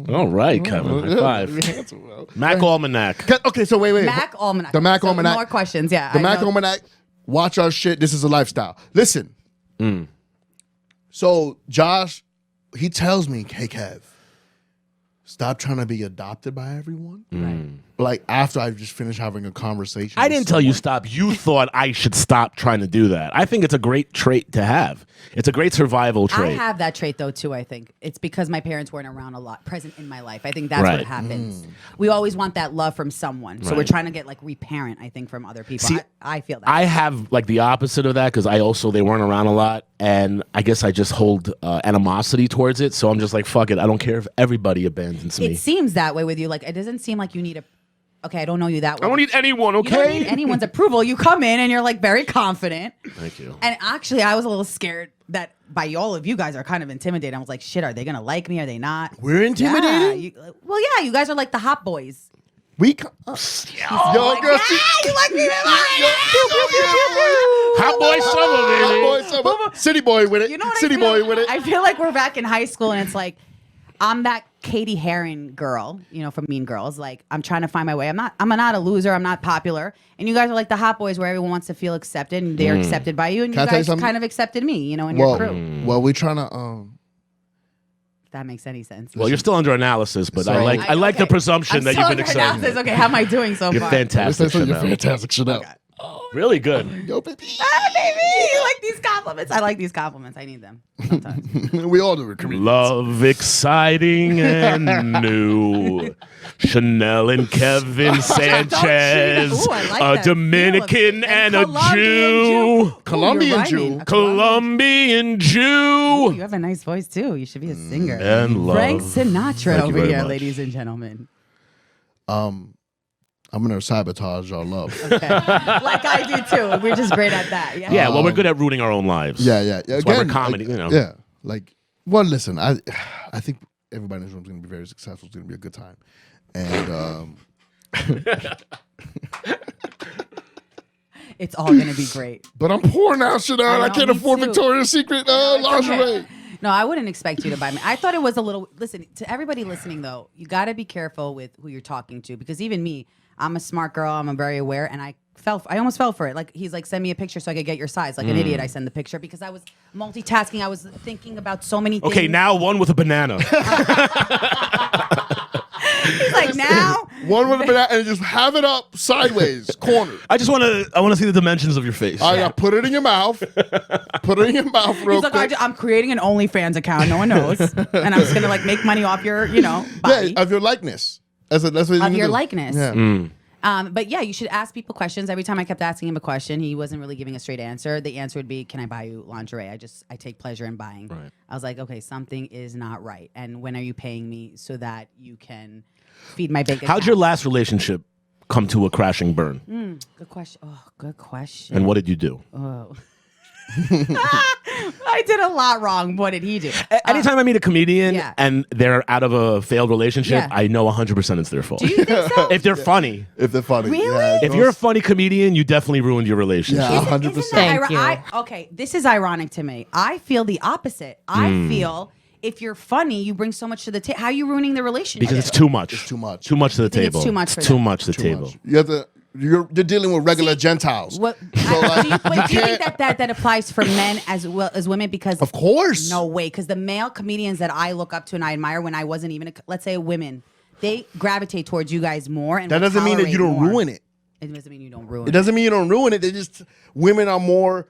[SPEAKER 1] All right, Kevin. High five. Mack Almanac.
[SPEAKER 4] Okay, so wait.
[SPEAKER 3] Mack Almanac.
[SPEAKER 4] The Mack
[SPEAKER 3] So
[SPEAKER 4] Almanac.
[SPEAKER 3] More questions. Yeah.
[SPEAKER 4] The
[SPEAKER 3] I
[SPEAKER 4] Mack
[SPEAKER 3] know.
[SPEAKER 4] Almanac. Watch our shit. This is a lifestyle. Listen. So Josh, he tells me, hey Kev, stop trying to be adopted by everyone.
[SPEAKER 3] Right.
[SPEAKER 4] Like after I've just finished having a conversation.
[SPEAKER 1] I
[SPEAKER 4] with
[SPEAKER 1] didn't tell you
[SPEAKER 4] someone.
[SPEAKER 1] stop. You thought I should stop trying to do that. I think it's a great trait to have. It's a great survival
[SPEAKER 3] I
[SPEAKER 1] trait.
[SPEAKER 3] have that trait though too. I think it's because my parents weren't around a lot, present in my life. I think that's
[SPEAKER 1] Right.
[SPEAKER 3] what happens. We always want that love from someone, so we're
[SPEAKER 1] Right.
[SPEAKER 3] trying to get like reparent. I think from other people.
[SPEAKER 1] See,
[SPEAKER 3] I feel that.
[SPEAKER 1] I have like the opposite of that because they weren't around a lot, and I guess I just hold animosity towards it. So I'm just like, fuck it. I don't care if everybody abandons me.
[SPEAKER 3] It seems that way with you. Like it doesn't seem like you need a. Okay, I don't know you that
[SPEAKER 1] I
[SPEAKER 3] well.
[SPEAKER 1] don't need anyone.
[SPEAKER 3] You don't
[SPEAKER 1] Okay.
[SPEAKER 3] need anyone's approval. You come in and you're like very confident.
[SPEAKER 1] Thank you.
[SPEAKER 3] And actually, I was a little scared that by all of you guys are kind of intimidated. I was like, shit, are they gonna like me? Are they not?
[SPEAKER 4] We're intimidated?
[SPEAKER 3] Yeah, you guys are like the hot boys.
[SPEAKER 4] We. Yo,
[SPEAKER 3] Oh
[SPEAKER 4] girl,
[SPEAKER 3] my God, you like me?
[SPEAKER 1] Hot boy summer, baby.
[SPEAKER 4] Hot boy summer. City boy with it.
[SPEAKER 3] You know what
[SPEAKER 4] City
[SPEAKER 3] I feel?
[SPEAKER 4] boy with it.
[SPEAKER 3] I feel like we're back in high school and it's like, I'm that Katie Heron girl, from Mean Girls. Like, I'm trying to find my way. I'm not a loser. I'm not popular. And you guys are like the hot boys where everyone wants to feel accepted and they're accepted by you. And
[SPEAKER 4] Can I
[SPEAKER 3] you
[SPEAKER 4] tell you
[SPEAKER 3] guys
[SPEAKER 4] something?
[SPEAKER 3] kind of accepted me, and your crew.
[SPEAKER 4] Well, we trying to
[SPEAKER 3] If that makes any sense.
[SPEAKER 1] Well, you're still under analysis, but
[SPEAKER 4] So-
[SPEAKER 1] I like the
[SPEAKER 3] Okay.
[SPEAKER 1] presumption
[SPEAKER 3] I'm
[SPEAKER 1] that
[SPEAKER 3] still
[SPEAKER 1] you've been
[SPEAKER 3] under
[SPEAKER 1] accepted.
[SPEAKER 3] analysis. Okay, how am I doing so
[SPEAKER 1] You're
[SPEAKER 3] far?
[SPEAKER 1] fantastic.
[SPEAKER 4] You're
[SPEAKER 1] Chanel.
[SPEAKER 4] fantastic, Chanel.
[SPEAKER 1] Really good.
[SPEAKER 4] Yo, baby.
[SPEAKER 3] Ah, baby, you like these compliments? I like these compliments. I need them sometimes.
[SPEAKER 4] We all do it. Comedians.
[SPEAKER 1] Love exciting and new. Chanel and Kevin Sanchez,
[SPEAKER 3] Ooh, I like
[SPEAKER 1] a
[SPEAKER 3] that
[SPEAKER 1] Dominican
[SPEAKER 3] feel of it.
[SPEAKER 1] and a
[SPEAKER 3] Colombian
[SPEAKER 1] Jew.
[SPEAKER 4] Colombian
[SPEAKER 3] Ooh, you're
[SPEAKER 4] Jew.
[SPEAKER 3] rhyming. A
[SPEAKER 1] Colombian Jew.
[SPEAKER 3] You have a nice voice too. You should be a singer.
[SPEAKER 1] And love.
[SPEAKER 3] Frank Sinatra
[SPEAKER 1] Thank you
[SPEAKER 3] over
[SPEAKER 1] very
[SPEAKER 3] here,
[SPEAKER 1] much.
[SPEAKER 3] ladies and gentlemen.
[SPEAKER 4] I'm gonna sabotage our love.
[SPEAKER 3] Okay. Like I do too. We're just great at that. Yeah.
[SPEAKER 1] Yeah, well, we're good at ruining our own lives.
[SPEAKER 4] Yeah.
[SPEAKER 1] That's why we're
[SPEAKER 4] Again,
[SPEAKER 1] comedy,
[SPEAKER 4] like,
[SPEAKER 1] you know.
[SPEAKER 4] Yeah, like, well, listen, I think everybody in this room is gonna be very successful. It's gonna be a good time, and
[SPEAKER 3] It's all gonna be great.
[SPEAKER 4] but I'm poor now, Chanel.
[SPEAKER 3] I
[SPEAKER 4] I,
[SPEAKER 3] know,
[SPEAKER 4] can't
[SPEAKER 3] me
[SPEAKER 4] afford
[SPEAKER 3] too.
[SPEAKER 4] Victoria's Secret
[SPEAKER 3] It's
[SPEAKER 4] lingerie.
[SPEAKER 3] okay. No, I wouldn't expect you to buy me. I thought it was a little. Listen, to everybody listening though, you got to be careful with who you're talking to because even me, I'm a smart girl. I'm very aware, and I almost fell for it. Like he's like, send me a picture so I could get your size. Like an idiot, I send the picture because I was multitasking. I was thinking about so many things.
[SPEAKER 1] Okay, now one with a banana.
[SPEAKER 3] he's like now.
[SPEAKER 4] One with a banana and just have it up sideways, corner.
[SPEAKER 1] I want to see the dimensions of your face.
[SPEAKER 4] I put it in your mouth. Put it in your mouth real
[SPEAKER 3] He's like,
[SPEAKER 4] quick.
[SPEAKER 3] I'm creating an OnlyFans account. No one knows, and I'm just gonna like make money off your, body.
[SPEAKER 4] Yeah, of your likeness. That's what you
[SPEAKER 3] Of
[SPEAKER 4] need
[SPEAKER 3] your
[SPEAKER 4] to do.
[SPEAKER 3] likeness.
[SPEAKER 4] Yeah.
[SPEAKER 3] But yeah, you should ask people questions. Every time I kept asking him a question, he wasn't really giving a straight answer. The answer would be, "Can I buy you lingerie?" I take pleasure in buying.
[SPEAKER 1] Right.
[SPEAKER 3] I was like, okay, something is not right. And when are you paying me so that you can feed my bank account?
[SPEAKER 1] How'd your last relationship come to a crashing burn?
[SPEAKER 3] Good question. Oh, good question.
[SPEAKER 1] And what did you do?
[SPEAKER 3] Oh. I did a lot wrong. What did he do?
[SPEAKER 1] Anytime I meet a comedian
[SPEAKER 3] yeah.
[SPEAKER 1] and they're out of a failed relationship,
[SPEAKER 3] Yeah.
[SPEAKER 1] I know 100% it's their fault.
[SPEAKER 3] Do you think so?
[SPEAKER 1] If they're funny.
[SPEAKER 4] If they're funny.
[SPEAKER 3] Really?
[SPEAKER 4] Yeah,
[SPEAKER 1] If you're a funny comedian, you definitely ruined your relationship.
[SPEAKER 4] Yeah.
[SPEAKER 3] Isn't
[SPEAKER 4] 100%.
[SPEAKER 3] that
[SPEAKER 5] Thank you.
[SPEAKER 3] okay, this is ironic to me. I feel the opposite. I feel if you're funny, you bring so much to the table. How are you ruining the relationship?
[SPEAKER 1] Because it's too much.
[SPEAKER 4] It's too much.
[SPEAKER 1] Too much to the
[SPEAKER 3] think it's
[SPEAKER 1] table.
[SPEAKER 3] too much for
[SPEAKER 1] It's too
[SPEAKER 3] them?
[SPEAKER 1] much to the
[SPEAKER 4] Too
[SPEAKER 1] table.
[SPEAKER 4] much. You have to. You're dealing with regular Gentiles.
[SPEAKER 3] What,
[SPEAKER 4] So, like,
[SPEAKER 3] do you think
[SPEAKER 4] can't-
[SPEAKER 3] that applies for men as well as women? Because
[SPEAKER 4] Of course.
[SPEAKER 3] no way. Because the male comedians that I look up to and I admire when I wasn't even, let's say, women, they gravitate towards you guys more. And
[SPEAKER 4] That
[SPEAKER 3] will
[SPEAKER 4] doesn't mean that you
[SPEAKER 3] tolerate
[SPEAKER 4] don't
[SPEAKER 3] more.
[SPEAKER 4] ruin it.
[SPEAKER 3] It doesn't mean you don't ruin
[SPEAKER 4] It doesn't mean you don't ruin it. They just women are more.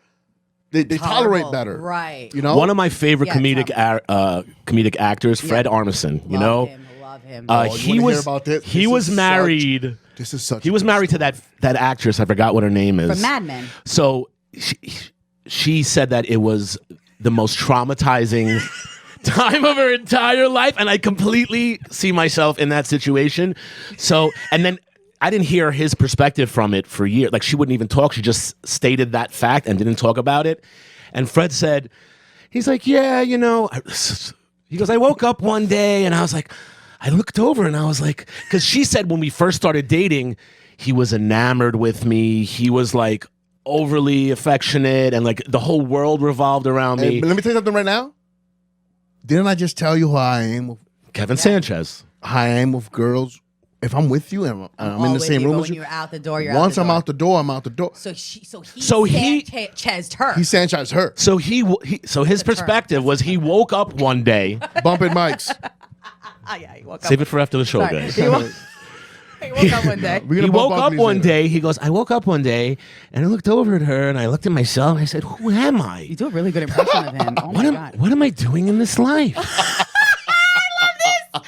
[SPEAKER 4] They tolerate
[SPEAKER 3] Tolerable.
[SPEAKER 4] better.
[SPEAKER 3] Right.
[SPEAKER 4] You know.
[SPEAKER 1] One of my favorite
[SPEAKER 3] Yeah,
[SPEAKER 1] comedic actors, Fred Armisen. You know,
[SPEAKER 3] Love him.
[SPEAKER 4] Oh, you
[SPEAKER 1] he
[SPEAKER 4] wanna
[SPEAKER 1] was
[SPEAKER 4] hear about this?
[SPEAKER 1] he
[SPEAKER 4] This
[SPEAKER 1] was
[SPEAKER 4] is
[SPEAKER 1] married.
[SPEAKER 4] This is such.
[SPEAKER 1] He was married to that actress. I forgot what her name is.
[SPEAKER 3] From Mad Men.
[SPEAKER 1] So she said that it was the most traumatizing time of her entire life, and I completely see myself in that situation. So, and then I didn't hear his perspective from it for years. Like she wouldn't even talk. She just stated that fact and didn't talk about it. And Fred said, he's like, yeah, he goes, I woke up one day and I was like, I looked over and I was like, because she said when we first started dating, he was enamored with me. He was like overly affectionate and like the whole world revolved around me.
[SPEAKER 4] But let me tell you something right now. Didn't I just tell you how I am?
[SPEAKER 1] Kevin Sanchez.
[SPEAKER 4] How I am with girls. If I'm with you and I'm in
[SPEAKER 3] all
[SPEAKER 4] the
[SPEAKER 3] with
[SPEAKER 4] same
[SPEAKER 3] you,
[SPEAKER 4] room
[SPEAKER 3] but
[SPEAKER 4] with
[SPEAKER 3] when
[SPEAKER 4] you,
[SPEAKER 3] you're out the door, you're
[SPEAKER 4] once
[SPEAKER 3] out the
[SPEAKER 4] I'm
[SPEAKER 3] door.
[SPEAKER 4] out the door, I'm out the door.
[SPEAKER 3] So
[SPEAKER 1] he
[SPEAKER 3] Sanchezed her.
[SPEAKER 4] He Sanchez her,
[SPEAKER 1] So so his perspective was he woke up one day.
[SPEAKER 4] bumping mics.
[SPEAKER 3] Oh, yeah, he woke up.
[SPEAKER 1] Save it for after the show,
[SPEAKER 3] Sorry.
[SPEAKER 1] guys.
[SPEAKER 3] He woke up one day.
[SPEAKER 4] We're
[SPEAKER 1] He
[SPEAKER 4] gonna bump
[SPEAKER 1] woke up
[SPEAKER 4] uglies
[SPEAKER 1] one
[SPEAKER 4] later.
[SPEAKER 1] day. He goes, I woke up one day and I looked over at her and I looked at myself and I said, who am I?
[SPEAKER 3] You do a really good impression of him. Oh my God.
[SPEAKER 1] What am I doing in this life?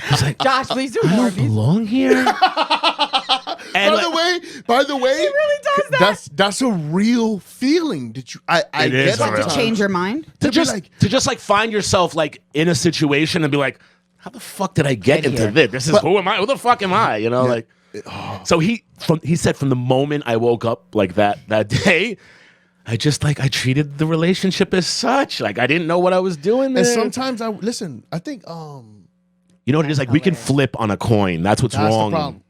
[SPEAKER 1] He's like,
[SPEAKER 3] Josh, please do
[SPEAKER 1] I
[SPEAKER 3] more.
[SPEAKER 1] don't belong here. And
[SPEAKER 4] By the way, he
[SPEAKER 3] really does that.
[SPEAKER 4] That's a real feeling. Did you? I
[SPEAKER 1] It
[SPEAKER 4] get
[SPEAKER 1] is a real-
[SPEAKER 3] To
[SPEAKER 4] sometimes.
[SPEAKER 3] change your mind?
[SPEAKER 1] to
[SPEAKER 4] be
[SPEAKER 1] just
[SPEAKER 4] like-
[SPEAKER 1] to just like find yourself like in a situation and be like, how the fuck did I get
[SPEAKER 3] Get
[SPEAKER 1] into
[SPEAKER 3] here.
[SPEAKER 1] this? This is who am I? Who the fuck am I? You know, like. So he said from the moment I woke up like that day, I just like I treated the relationship as such. Like I didn't know what I was doing there.
[SPEAKER 4] And sometimes I listen. I think
[SPEAKER 1] you know what it is? Like we can flip on a coin. That's what's
[SPEAKER 4] that's
[SPEAKER 1] wrong.
[SPEAKER 4] the problem.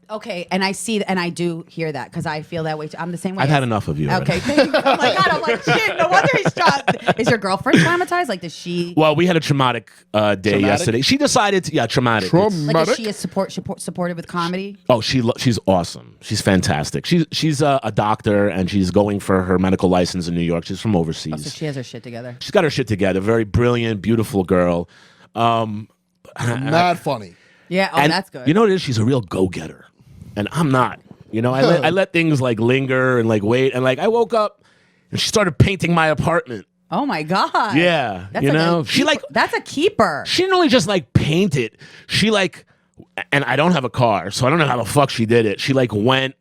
[SPEAKER 3] Okay, and I see and I do hear that because I feel that way too. I'm the same way.
[SPEAKER 1] I've had enough of you.
[SPEAKER 3] Okay,
[SPEAKER 1] already.
[SPEAKER 3] thank you. Oh my God, I'm like, shit, no wonder he's traumatized. Is your girlfriend traumatized? Like, does she,
[SPEAKER 1] Well, we had a traumatic day yesterday. She decided to, traumatic. It's-
[SPEAKER 3] like, is she a supportive with comedy?
[SPEAKER 1] Oh, she's awesome. She's fantastic. She's a doctor and she's going for her medical license in New York. She's from overseas.
[SPEAKER 3] Oh, so she has her shit together.
[SPEAKER 1] She's got her shit together. Very brilliant, beautiful girl.
[SPEAKER 4] Mad funny.
[SPEAKER 3] Yeah, oh,
[SPEAKER 1] And
[SPEAKER 3] that's good.
[SPEAKER 1] You know what it is? She's a real go-getter. And I'm not.
[SPEAKER 5] You know, I let things like linger and like wait, and like I woke up and she started painting my apartment.
[SPEAKER 3] Oh my God.
[SPEAKER 5] Yeah,
[SPEAKER 3] That's
[SPEAKER 5] you
[SPEAKER 3] like
[SPEAKER 5] know,
[SPEAKER 3] a
[SPEAKER 5] she
[SPEAKER 3] keeper.
[SPEAKER 5] like
[SPEAKER 3] That's a keeper.
[SPEAKER 5] she didn't only just like paint it. She like, and I don't have a car, so I don't know how the fuck she did it. She like went,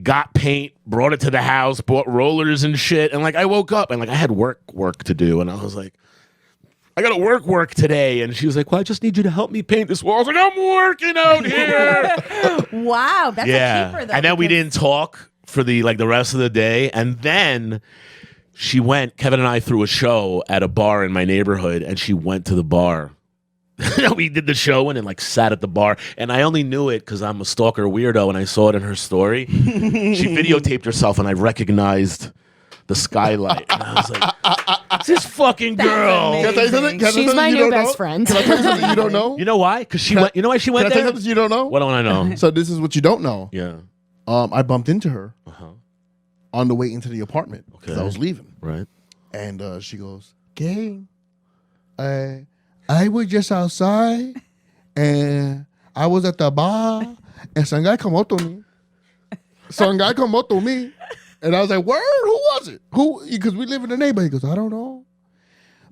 [SPEAKER 5] got paint, brought it to the house, bought rollers and shit, and like I woke up and like I had work to do, and I was like, I gotta work today, and she was like, well, I just need you to help me paint this wall. I was like, I'm working out here.
[SPEAKER 3] Wow, that's a keeper though.
[SPEAKER 5] And then we didn't talk for the rest of the day, and then Kevin and I threw a show at a bar in my neighborhood, and she went to the bar. We did the show and then like sat at the bar, and I only knew it because I'm a stalker weirdo, and I saw it in her story. She videotaped herself, and I recognized the skylight, and I was like, it's this fucking girl.
[SPEAKER 4] Can I tell you something? Can I tell you
[SPEAKER 6] She's
[SPEAKER 4] something
[SPEAKER 6] my
[SPEAKER 4] you
[SPEAKER 6] new
[SPEAKER 4] don't
[SPEAKER 6] best
[SPEAKER 4] know?
[SPEAKER 6] friend.
[SPEAKER 4] Can I tell you something you don't know?
[SPEAKER 5] You know why? Because she went. You know why she went
[SPEAKER 4] Can I tell you
[SPEAKER 5] there?
[SPEAKER 4] something you don't know?
[SPEAKER 5] What don't I know?
[SPEAKER 4] So this is what you don't know.
[SPEAKER 5] Yeah.
[SPEAKER 4] I bumped into her
[SPEAKER 5] Uh-huh.
[SPEAKER 4] on the way into the apartment because
[SPEAKER 5] Okay.
[SPEAKER 4] I was leaving.
[SPEAKER 5] Right.
[SPEAKER 4] And she goes, "Gang, I was just outside and I was at the bar and some guy come up to me. And I was like, word, who was it? Who? Because we live in the neighborhood. He goes, I don't know.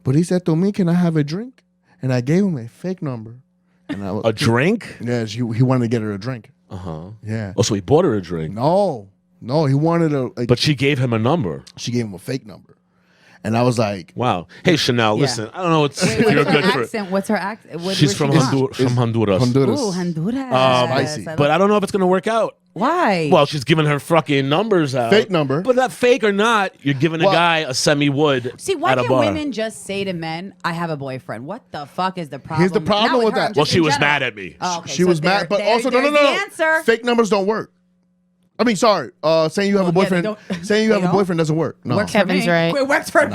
[SPEAKER 4] But he said to me, can I have a drink? And I gave him a fake number. And I was,
[SPEAKER 5] A drink?
[SPEAKER 4] Yeah, he wanted to get her a drink.
[SPEAKER 5] Uh-huh.
[SPEAKER 4] Yeah.
[SPEAKER 5] Oh, so he bought her a drink.
[SPEAKER 4] No, he wanted a.
[SPEAKER 5] But she gave him a number.
[SPEAKER 4] She gave him a fake number. And I was like,
[SPEAKER 5] Wow. Hey, Chanel,
[SPEAKER 3] Yeah.
[SPEAKER 5] listen, I don't know if
[SPEAKER 3] Wait,
[SPEAKER 5] you're
[SPEAKER 3] what's
[SPEAKER 5] good
[SPEAKER 3] her
[SPEAKER 5] for it.
[SPEAKER 3] accent? What's her accent?
[SPEAKER 5] She's from Honduras.
[SPEAKER 4] Honduras.
[SPEAKER 3] Ooh, Honduras.
[SPEAKER 4] Spicy.
[SPEAKER 3] I
[SPEAKER 5] But I don't know if it's going to work out.
[SPEAKER 3] Why?
[SPEAKER 5] Well, she's giving her fucking numbers out.
[SPEAKER 4] Fake number.
[SPEAKER 5] But that fake or not, you're giving a
[SPEAKER 4] Well-
[SPEAKER 5] guy a semi-wood
[SPEAKER 3] See, why
[SPEAKER 5] at a
[SPEAKER 3] can't
[SPEAKER 5] bar.
[SPEAKER 3] women just say to men, I have a boyfriend? What the fuck is the problem?
[SPEAKER 4] Here's the problem
[SPEAKER 3] Not
[SPEAKER 4] with
[SPEAKER 3] her,
[SPEAKER 4] that.
[SPEAKER 3] just
[SPEAKER 5] Well, she
[SPEAKER 3] in
[SPEAKER 5] was
[SPEAKER 3] general.
[SPEAKER 5] mad at me.
[SPEAKER 3] Oh, okay,
[SPEAKER 4] she
[SPEAKER 3] so
[SPEAKER 4] was mad, but also no.
[SPEAKER 3] there's the answer.
[SPEAKER 4] Fake numbers don't work. I mean, sorry. Saying you have a
[SPEAKER 3] Well, yeah,
[SPEAKER 4] boyfriend,
[SPEAKER 3] they don't-
[SPEAKER 4] saying you
[SPEAKER 3] they
[SPEAKER 4] have a
[SPEAKER 3] don't?
[SPEAKER 4] boyfriend doesn't work. No.
[SPEAKER 3] Works for
[SPEAKER 6] Kevin's
[SPEAKER 3] me.
[SPEAKER 6] right.
[SPEAKER 3] It works for me.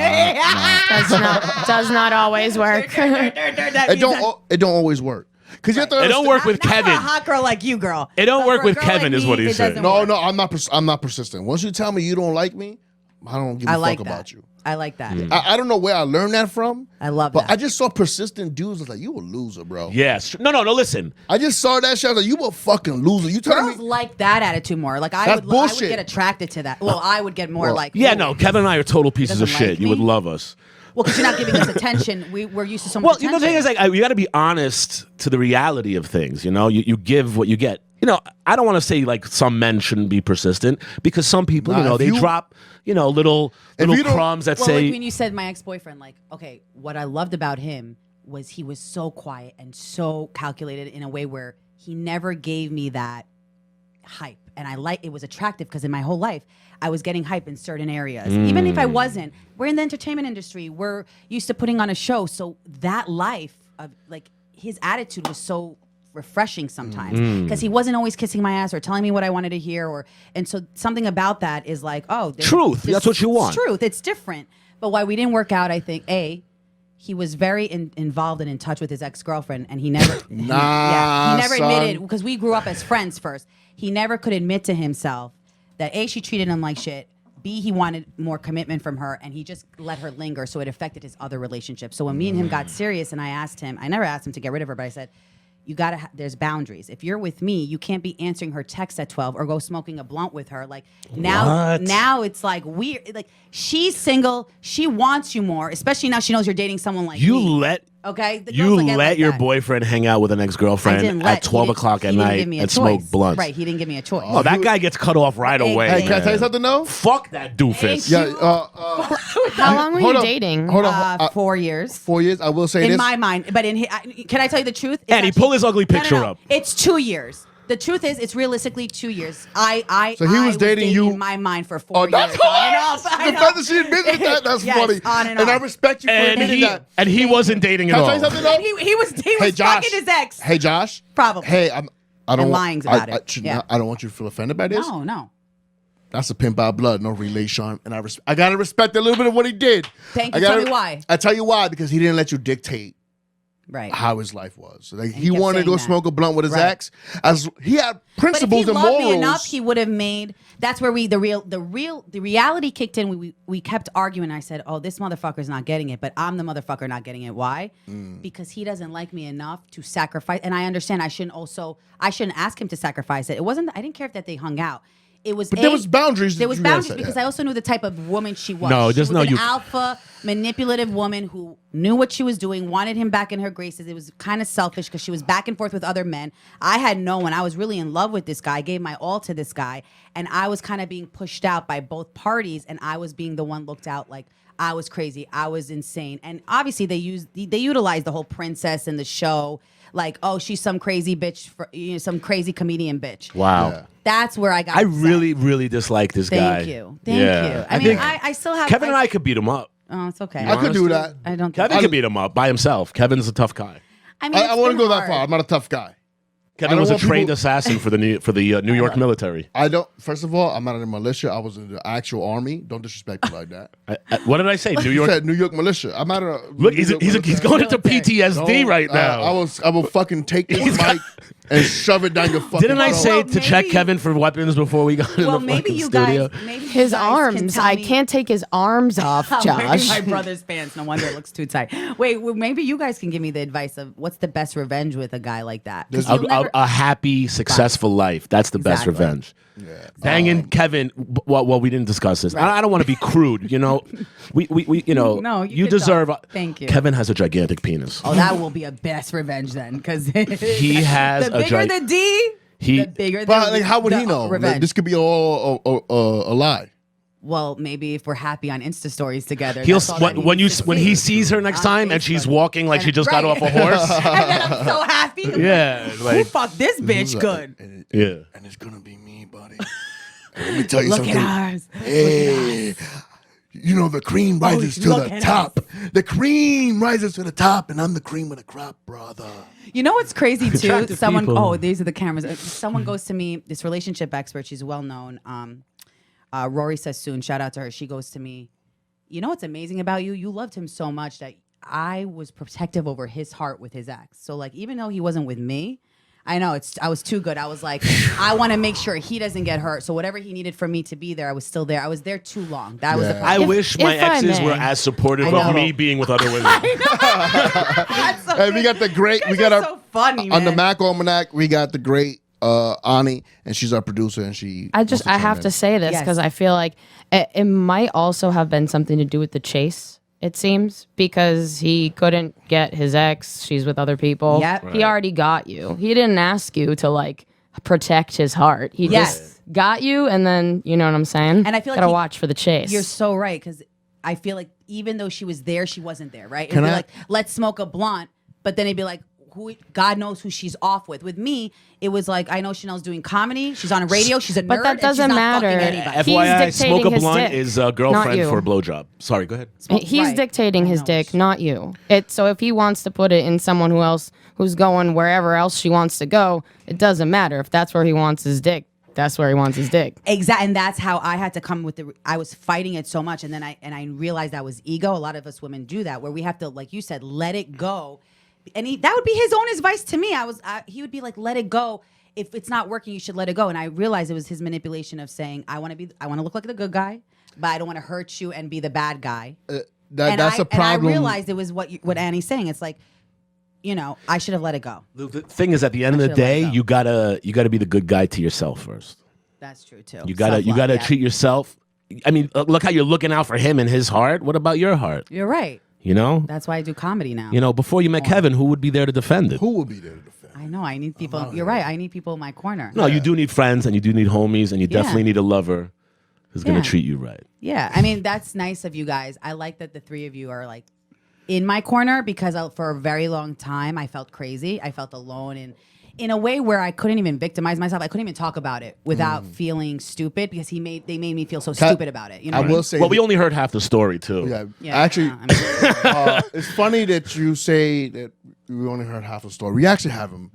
[SPEAKER 6] Does not always work.
[SPEAKER 4] It don't always work. Because you have to
[SPEAKER 5] It don't work with
[SPEAKER 3] Not
[SPEAKER 5] Kevin.
[SPEAKER 3] for a hot girl like you, girl.
[SPEAKER 5] It don't
[SPEAKER 3] But
[SPEAKER 5] work
[SPEAKER 3] for a
[SPEAKER 5] with
[SPEAKER 3] girl
[SPEAKER 5] Kevin
[SPEAKER 3] like
[SPEAKER 5] is what
[SPEAKER 3] me,
[SPEAKER 5] he
[SPEAKER 3] it
[SPEAKER 5] said.
[SPEAKER 3] doesn't
[SPEAKER 4] No,
[SPEAKER 3] work.
[SPEAKER 4] I'm not persistent. Once you tell me you don't like me, I don't give a
[SPEAKER 3] I
[SPEAKER 4] fuck
[SPEAKER 3] like that.
[SPEAKER 4] about you.
[SPEAKER 3] I like that.
[SPEAKER 4] I don't know where I learned that from.
[SPEAKER 3] I love
[SPEAKER 4] but
[SPEAKER 3] that.
[SPEAKER 4] I just saw persistent dudes. I was like, you a loser, bro.
[SPEAKER 5] Yes. No, listen.
[SPEAKER 4] I just saw that shit. I was like, you a fucking loser. You telling
[SPEAKER 3] Girls
[SPEAKER 4] me?
[SPEAKER 3] like that attitude more. Like I
[SPEAKER 4] That's
[SPEAKER 3] would
[SPEAKER 4] bullshit.
[SPEAKER 3] get attracted to that. Well, I would get more
[SPEAKER 4] Well,
[SPEAKER 3] like
[SPEAKER 5] Yeah,
[SPEAKER 3] ooh.
[SPEAKER 5] no, Kevin and I are total pieces of
[SPEAKER 3] doesn't
[SPEAKER 5] shit.
[SPEAKER 3] like
[SPEAKER 5] You would
[SPEAKER 3] me?
[SPEAKER 5] love us.
[SPEAKER 3] Well, because you're not giving us attention. We're used to so much
[SPEAKER 5] Well,
[SPEAKER 3] attention.
[SPEAKER 5] you know, the thing is, like, you got to be honest to the reality of things. You know, you give what you get. You know, I don't want to say like some men shouldn't be persistent because some people,
[SPEAKER 4] Nah,
[SPEAKER 5] you know,
[SPEAKER 4] if
[SPEAKER 5] they
[SPEAKER 4] you-
[SPEAKER 5] drop, you know, little
[SPEAKER 4] you don't-
[SPEAKER 5] crumbs that
[SPEAKER 3] well,
[SPEAKER 5] say.
[SPEAKER 3] like when you said my ex-boyfriend, like, okay, what I loved about him was he was so quiet and so calculated in a way where he never gave me that hype. And it was attractive because in my whole life, I was getting hype in certain areas. Even if I wasn't, we're in the entertainment industry. We're used to putting on a show. So that life of like his attitude was so refreshing sometimes because he wasn't always kissing my ass or telling me what I wanted to hear. And so something about that is like, oh,
[SPEAKER 5] Truth. That's what you want.
[SPEAKER 3] It's truth. It's different. But why we didn't work out, I think, he was very involved and in touch with his ex-girlfriend, and he never, he never
[SPEAKER 4] son.
[SPEAKER 3] admitted, because we grew up as friends first. He never could admit to himself that A, she treated him like shit. B, he wanted more commitment from her, and he just let her linger, so it affected his other relationships. So when me and him got serious, and I never asked him to get rid of her, but I said, you gotta. There's boundaries. If you're with me, you can't be answering her text at 12 or go smoking a blunt with her. Like
[SPEAKER 5] What?
[SPEAKER 3] now it's like weird. Like she's single. She wants you more, especially now she knows you're dating someone like
[SPEAKER 5] you
[SPEAKER 3] me.
[SPEAKER 5] let
[SPEAKER 3] Okay, the
[SPEAKER 5] you
[SPEAKER 3] girls get
[SPEAKER 5] let
[SPEAKER 3] like
[SPEAKER 5] your
[SPEAKER 3] that.
[SPEAKER 5] boyfriend hang out with an
[SPEAKER 3] I
[SPEAKER 5] ex-girlfriend
[SPEAKER 3] didn't
[SPEAKER 5] at
[SPEAKER 3] let-
[SPEAKER 5] 12
[SPEAKER 3] he didn't-
[SPEAKER 5] o'clock at
[SPEAKER 3] he didn't
[SPEAKER 5] night
[SPEAKER 3] give me a
[SPEAKER 5] and smoke
[SPEAKER 3] choice.
[SPEAKER 5] blunts.
[SPEAKER 3] Right, he didn't give me a choice.
[SPEAKER 5] Oh, that guy gets cut off right away.
[SPEAKER 3] Hey,
[SPEAKER 4] Can I tell you something though?
[SPEAKER 5] Fuck that doofus.
[SPEAKER 3] Thank
[SPEAKER 4] Yeah.
[SPEAKER 6] How long were
[SPEAKER 4] Hold
[SPEAKER 6] you
[SPEAKER 4] on.
[SPEAKER 6] dating?
[SPEAKER 4] Hold on.
[SPEAKER 3] 4 years.
[SPEAKER 4] 4 years. I will say
[SPEAKER 3] In
[SPEAKER 4] this.
[SPEAKER 3] my mind, but can I tell you the truth? It's
[SPEAKER 5] Annie, pull his ugly picture up.
[SPEAKER 3] It's 2 years. The truth is, it's realistically 2 years.
[SPEAKER 4] So he was dating you-
[SPEAKER 3] in my mind for 4
[SPEAKER 4] Oh,
[SPEAKER 3] years.
[SPEAKER 4] that's
[SPEAKER 3] on and
[SPEAKER 4] hilarious.
[SPEAKER 3] off. I
[SPEAKER 4] The
[SPEAKER 3] know.
[SPEAKER 4] fact that she admitted that's
[SPEAKER 3] Yes,
[SPEAKER 4] funny.
[SPEAKER 3] on and
[SPEAKER 4] I
[SPEAKER 3] off.
[SPEAKER 4] respect you for
[SPEAKER 5] And
[SPEAKER 4] admitting that.
[SPEAKER 5] he wasn't dating at
[SPEAKER 4] Can I
[SPEAKER 5] all.
[SPEAKER 4] tell you something though?
[SPEAKER 3] And he was
[SPEAKER 4] Hey, Josh.
[SPEAKER 3] fucking his ex.
[SPEAKER 4] Hey, Josh.
[SPEAKER 3] Probably.
[SPEAKER 4] Hey, I don't
[SPEAKER 3] And
[SPEAKER 4] want,
[SPEAKER 3] lying about it.
[SPEAKER 4] should
[SPEAKER 3] Yeah.
[SPEAKER 4] not- I don't want you to feel offended by this.
[SPEAKER 3] No.
[SPEAKER 4] That's a pimp by blood, no relation. And I gotta respect a little bit of what he did.
[SPEAKER 3] Thank you.
[SPEAKER 4] I gotta-
[SPEAKER 3] Tell me why.
[SPEAKER 4] I tell you why, because he didn't let you dictate
[SPEAKER 3] Right.
[SPEAKER 4] how his life was. Like he
[SPEAKER 3] kept
[SPEAKER 4] wanted to go
[SPEAKER 3] saying that.
[SPEAKER 4] smoke a blunt with his
[SPEAKER 3] Right.
[SPEAKER 4] ex. As he had
[SPEAKER 3] But if
[SPEAKER 4] principles
[SPEAKER 3] he
[SPEAKER 4] and
[SPEAKER 3] loved
[SPEAKER 4] morals.
[SPEAKER 3] me enough, he would have made. That's where the reality kicked in. We kept arguing. I said, "Oh, this motherfucker's not getting it," but I'm the motherfucker not getting it. Why? Because he doesn't like me enough to sacrifice. And I understand. I shouldn't ask him to sacrifice it. It wasn't. I didn't care if they hung out. It was.
[SPEAKER 4] But there was boundaries.
[SPEAKER 3] There was
[SPEAKER 4] you guys
[SPEAKER 3] boundaries
[SPEAKER 4] said,
[SPEAKER 3] because
[SPEAKER 4] yeah.
[SPEAKER 3] I also knew the type of woman she was.
[SPEAKER 5] No,
[SPEAKER 3] she
[SPEAKER 5] there's
[SPEAKER 3] was
[SPEAKER 5] no
[SPEAKER 3] an
[SPEAKER 5] you-
[SPEAKER 3] alpha, manipulative woman who knew what she was doing, wanted him back in her graces. It was kind of selfish because she was back and forth with other men. I had no one. I was really in love with this guy. I gave my all to this guy, and I was kind of being pushed out by both parties, and I was being the one looked out like I was crazy, I was insane, and obviously they utilized the whole princess in the show. Like, oh, she's some crazy bitch, some crazy comedian bitch.
[SPEAKER 5] Wow.
[SPEAKER 4] Yeah.
[SPEAKER 3] That's where I got.
[SPEAKER 5] I
[SPEAKER 3] upset.
[SPEAKER 5] really dislike this guy.
[SPEAKER 3] Thank you. Thank you. I mean,
[SPEAKER 5] think
[SPEAKER 3] I still have.
[SPEAKER 5] Kevin and I could beat him up.
[SPEAKER 3] Oh, it's okay.
[SPEAKER 4] I could do that.
[SPEAKER 3] I don't.
[SPEAKER 5] Kevin could beat him up by himself. Kevin's a tough guy.
[SPEAKER 3] I mean,
[SPEAKER 4] I wouldn't go that far. I'm not a tough guy.
[SPEAKER 5] Kevin
[SPEAKER 4] don't
[SPEAKER 5] was a
[SPEAKER 4] want
[SPEAKER 5] trained
[SPEAKER 4] people-
[SPEAKER 5] assassin for the New York military.
[SPEAKER 4] I don't. First of all, I'm not in the militia. I was in the actual army. Don't disrespect me like that.
[SPEAKER 5] What did I say? New
[SPEAKER 4] You
[SPEAKER 5] York.
[SPEAKER 4] said New York militia. I'm not a.
[SPEAKER 5] Look,
[SPEAKER 4] New
[SPEAKER 5] he's
[SPEAKER 4] York
[SPEAKER 5] he's
[SPEAKER 4] military.
[SPEAKER 5] going into PTSD right now.
[SPEAKER 4] I will fucking take this mic and shove it down your fucking.
[SPEAKER 5] Didn't I
[SPEAKER 4] throat.
[SPEAKER 5] say
[SPEAKER 3] Well,
[SPEAKER 5] to check
[SPEAKER 3] maybe-
[SPEAKER 5] Kevin for weapons before we got in
[SPEAKER 3] Well,
[SPEAKER 5] the
[SPEAKER 3] maybe
[SPEAKER 5] fucking
[SPEAKER 3] you
[SPEAKER 5] studio?
[SPEAKER 3] guys. Maybe
[SPEAKER 6] His
[SPEAKER 3] you guys can
[SPEAKER 6] arms.
[SPEAKER 3] tell
[SPEAKER 6] I
[SPEAKER 3] me-
[SPEAKER 6] can't take his arms off,
[SPEAKER 3] I'm wearing
[SPEAKER 6] Josh.
[SPEAKER 3] my brother's pants. No wonder it looks too tight. Wait, well, maybe you guys can give me the advice of what's the best revenge with a guy like that. 'Cause you'll never-
[SPEAKER 5] A happy, successful life. That's the best
[SPEAKER 3] Exactly.
[SPEAKER 5] revenge. Banging Kevin. Well, we didn't discuss this. I don't want to be crude. You know, we you know.
[SPEAKER 3] No, you could
[SPEAKER 5] deserve.
[SPEAKER 3] talk. Thank you.
[SPEAKER 5] Kevin has a gigantic penis.
[SPEAKER 3] Oh, that will be a best revenge then, because
[SPEAKER 5] He has
[SPEAKER 3] the
[SPEAKER 5] a
[SPEAKER 3] bigger
[SPEAKER 5] gi-
[SPEAKER 3] the D,
[SPEAKER 5] He-
[SPEAKER 3] the bigger the.
[SPEAKER 4] But like, how would
[SPEAKER 3] the
[SPEAKER 4] he know? Like,
[SPEAKER 3] Revenge.
[SPEAKER 4] this could be all a lie.
[SPEAKER 3] Well, maybe if we're happy on Insta stories together.
[SPEAKER 5] He'll
[SPEAKER 3] that's all that
[SPEAKER 5] when
[SPEAKER 3] he
[SPEAKER 5] you
[SPEAKER 3] needs to
[SPEAKER 5] when
[SPEAKER 3] see.
[SPEAKER 5] he sees her next
[SPEAKER 3] On
[SPEAKER 5] time and she's
[SPEAKER 3] Facebook.
[SPEAKER 5] walking like she just got
[SPEAKER 3] Right.
[SPEAKER 5] off a horse.
[SPEAKER 3] and then I'm so happy.
[SPEAKER 5] Yeah,
[SPEAKER 3] Who
[SPEAKER 5] like
[SPEAKER 3] fucked this bitch good?
[SPEAKER 5] yeah.
[SPEAKER 4] And it's gonna be me, buddy. And let me tell you
[SPEAKER 3] Look
[SPEAKER 4] something.
[SPEAKER 3] at ours.
[SPEAKER 4] Hey, you know the cream rises to
[SPEAKER 3] look
[SPEAKER 4] the
[SPEAKER 3] at
[SPEAKER 4] top. The cream rises to the top, and I'm the cream of the crop, brother.
[SPEAKER 3] You know what's crazy too?
[SPEAKER 5] Attractive
[SPEAKER 3] Someone.
[SPEAKER 5] people.
[SPEAKER 3] Oh, these are the cameras. Someone goes to me. This relationship expert. She's well known. Rory Sassoon. Shout out to her. She goes to me. You know what's amazing about you? You loved him so much that I was protective over his heart with his ex. So like, even though he wasn't with me, I know I was too good. I was like, I want to make sure he doesn't get hurt. So whatever he needed for me to be there, I was still there. I was there too long. That was the
[SPEAKER 4] Yeah.
[SPEAKER 3] problem.
[SPEAKER 5] I wish my
[SPEAKER 6] if I
[SPEAKER 5] exes
[SPEAKER 6] may.
[SPEAKER 5] were as supportive
[SPEAKER 3] I
[SPEAKER 5] of
[SPEAKER 3] know.
[SPEAKER 5] me being with other women.
[SPEAKER 3] That's so
[SPEAKER 4] And we got the great. We got our
[SPEAKER 3] so funny,
[SPEAKER 4] on the
[SPEAKER 3] man.
[SPEAKER 4] Mack Almanac. We got the great Ani, and she's our producer, and she.
[SPEAKER 6] I
[SPEAKER 4] wants
[SPEAKER 6] have
[SPEAKER 4] chime
[SPEAKER 6] to
[SPEAKER 4] in.
[SPEAKER 6] say this
[SPEAKER 3] Yes.
[SPEAKER 6] because I feel like it might also have been something to do with the chase. It seems because he couldn't get his ex. She's with other people.
[SPEAKER 3] Yep.
[SPEAKER 6] He already got you. He didn't ask you to like protect his heart. He
[SPEAKER 3] Yes.
[SPEAKER 6] just got you, and then you know what I'm saying.
[SPEAKER 3] And I feel like
[SPEAKER 6] gotta
[SPEAKER 3] he-
[SPEAKER 6] watch for the chase.
[SPEAKER 3] You're so right, because I feel like even though she was there, she wasn't there, right?
[SPEAKER 4] Can
[SPEAKER 3] It'd be
[SPEAKER 4] I-
[SPEAKER 3] like, let's smoke a blunt, but then it'd be like, God knows who she's off with. With me, it was like, I know Chanel's doing comedy. She's on a radio. She's a nerd.
[SPEAKER 6] But that
[SPEAKER 3] and she's
[SPEAKER 6] doesn't
[SPEAKER 3] not fucking
[SPEAKER 6] matter.
[SPEAKER 3] anybody.
[SPEAKER 6] He's
[SPEAKER 5] FYI,
[SPEAKER 6] dictating
[SPEAKER 5] smoke a
[SPEAKER 6] his
[SPEAKER 5] blunt
[SPEAKER 6] dick,
[SPEAKER 5] is a
[SPEAKER 6] not
[SPEAKER 5] girlfriend
[SPEAKER 6] you.
[SPEAKER 5] for a blowjob. Sorry, go ahead.
[SPEAKER 6] He's
[SPEAKER 3] Right.
[SPEAKER 6] dictating
[SPEAKER 3] I
[SPEAKER 6] his
[SPEAKER 3] know.
[SPEAKER 6] dick, not you. So if he wants to put it in someone who's going wherever else she wants to go, it doesn't matter. If that's where he wants his dick, that's where he wants his dick.
[SPEAKER 3] Exactly, and that's how I had to come with the. I was fighting it so much, and then I realized that was ego. A lot of us women do that, where we have to, like you said, let it go. And that would be his own advice to me. He would be like, let it go. If it's not working, you should let it go. And I realized it was his manipulation of saying, I want to look like the good guy, but I don't want to hurt you and be the bad guy.
[SPEAKER 4] That's a problem.
[SPEAKER 3] And I realized it was what Annie's saying. It's like, I should have let it go.
[SPEAKER 5] The thing is, at the end of the
[SPEAKER 3] should've let
[SPEAKER 5] day,
[SPEAKER 3] it go.
[SPEAKER 5] you gotta be the good guy to yourself first.
[SPEAKER 3] That's true too.
[SPEAKER 5] You gotta
[SPEAKER 3] Self-love, yeah.
[SPEAKER 5] treat yourself. I mean, look how you're looking out for him and his heart. What about your heart?
[SPEAKER 3] You're right.
[SPEAKER 5] You know,
[SPEAKER 3] That's why I do comedy now.
[SPEAKER 5] before you met Kevin, who would be there to defend it?
[SPEAKER 4] Who will be there to defend?
[SPEAKER 3] I know. I need people. You're right. I need people in my corner.
[SPEAKER 5] No, you do need friends and you do need homies and you
[SPEAKER 3] Yeah.
[SPEAKER 5] definitely need a lover who's gonna
[SPEAKER 3] Yeah.
[SPEAKER 5] treat you right.
[SPEAKER 3] Yeah, I mean that's nice of you guys. I like that the three of you are like in my corner because for a very long time I felt crazy. I felt alone and in a way where I couldn't even victimize myself. I couldn't even talk about it without feeling stupid because they made me feel so stupid about it. You know,
[SPEAKER 4] I
[SPEAKER 3] what
[SPEAKER 4] will say.
[SPEAKER 5] Well, we only heard half the story too.
[SPEAKER 4] Yeah,
[SPEAKER 3] Yeah,
[SPEAKER 4] actually,
[SPEAKER 3] I mean,
[SPEAKER 4] it's funny that you say that we only heard half the story. We actually have him.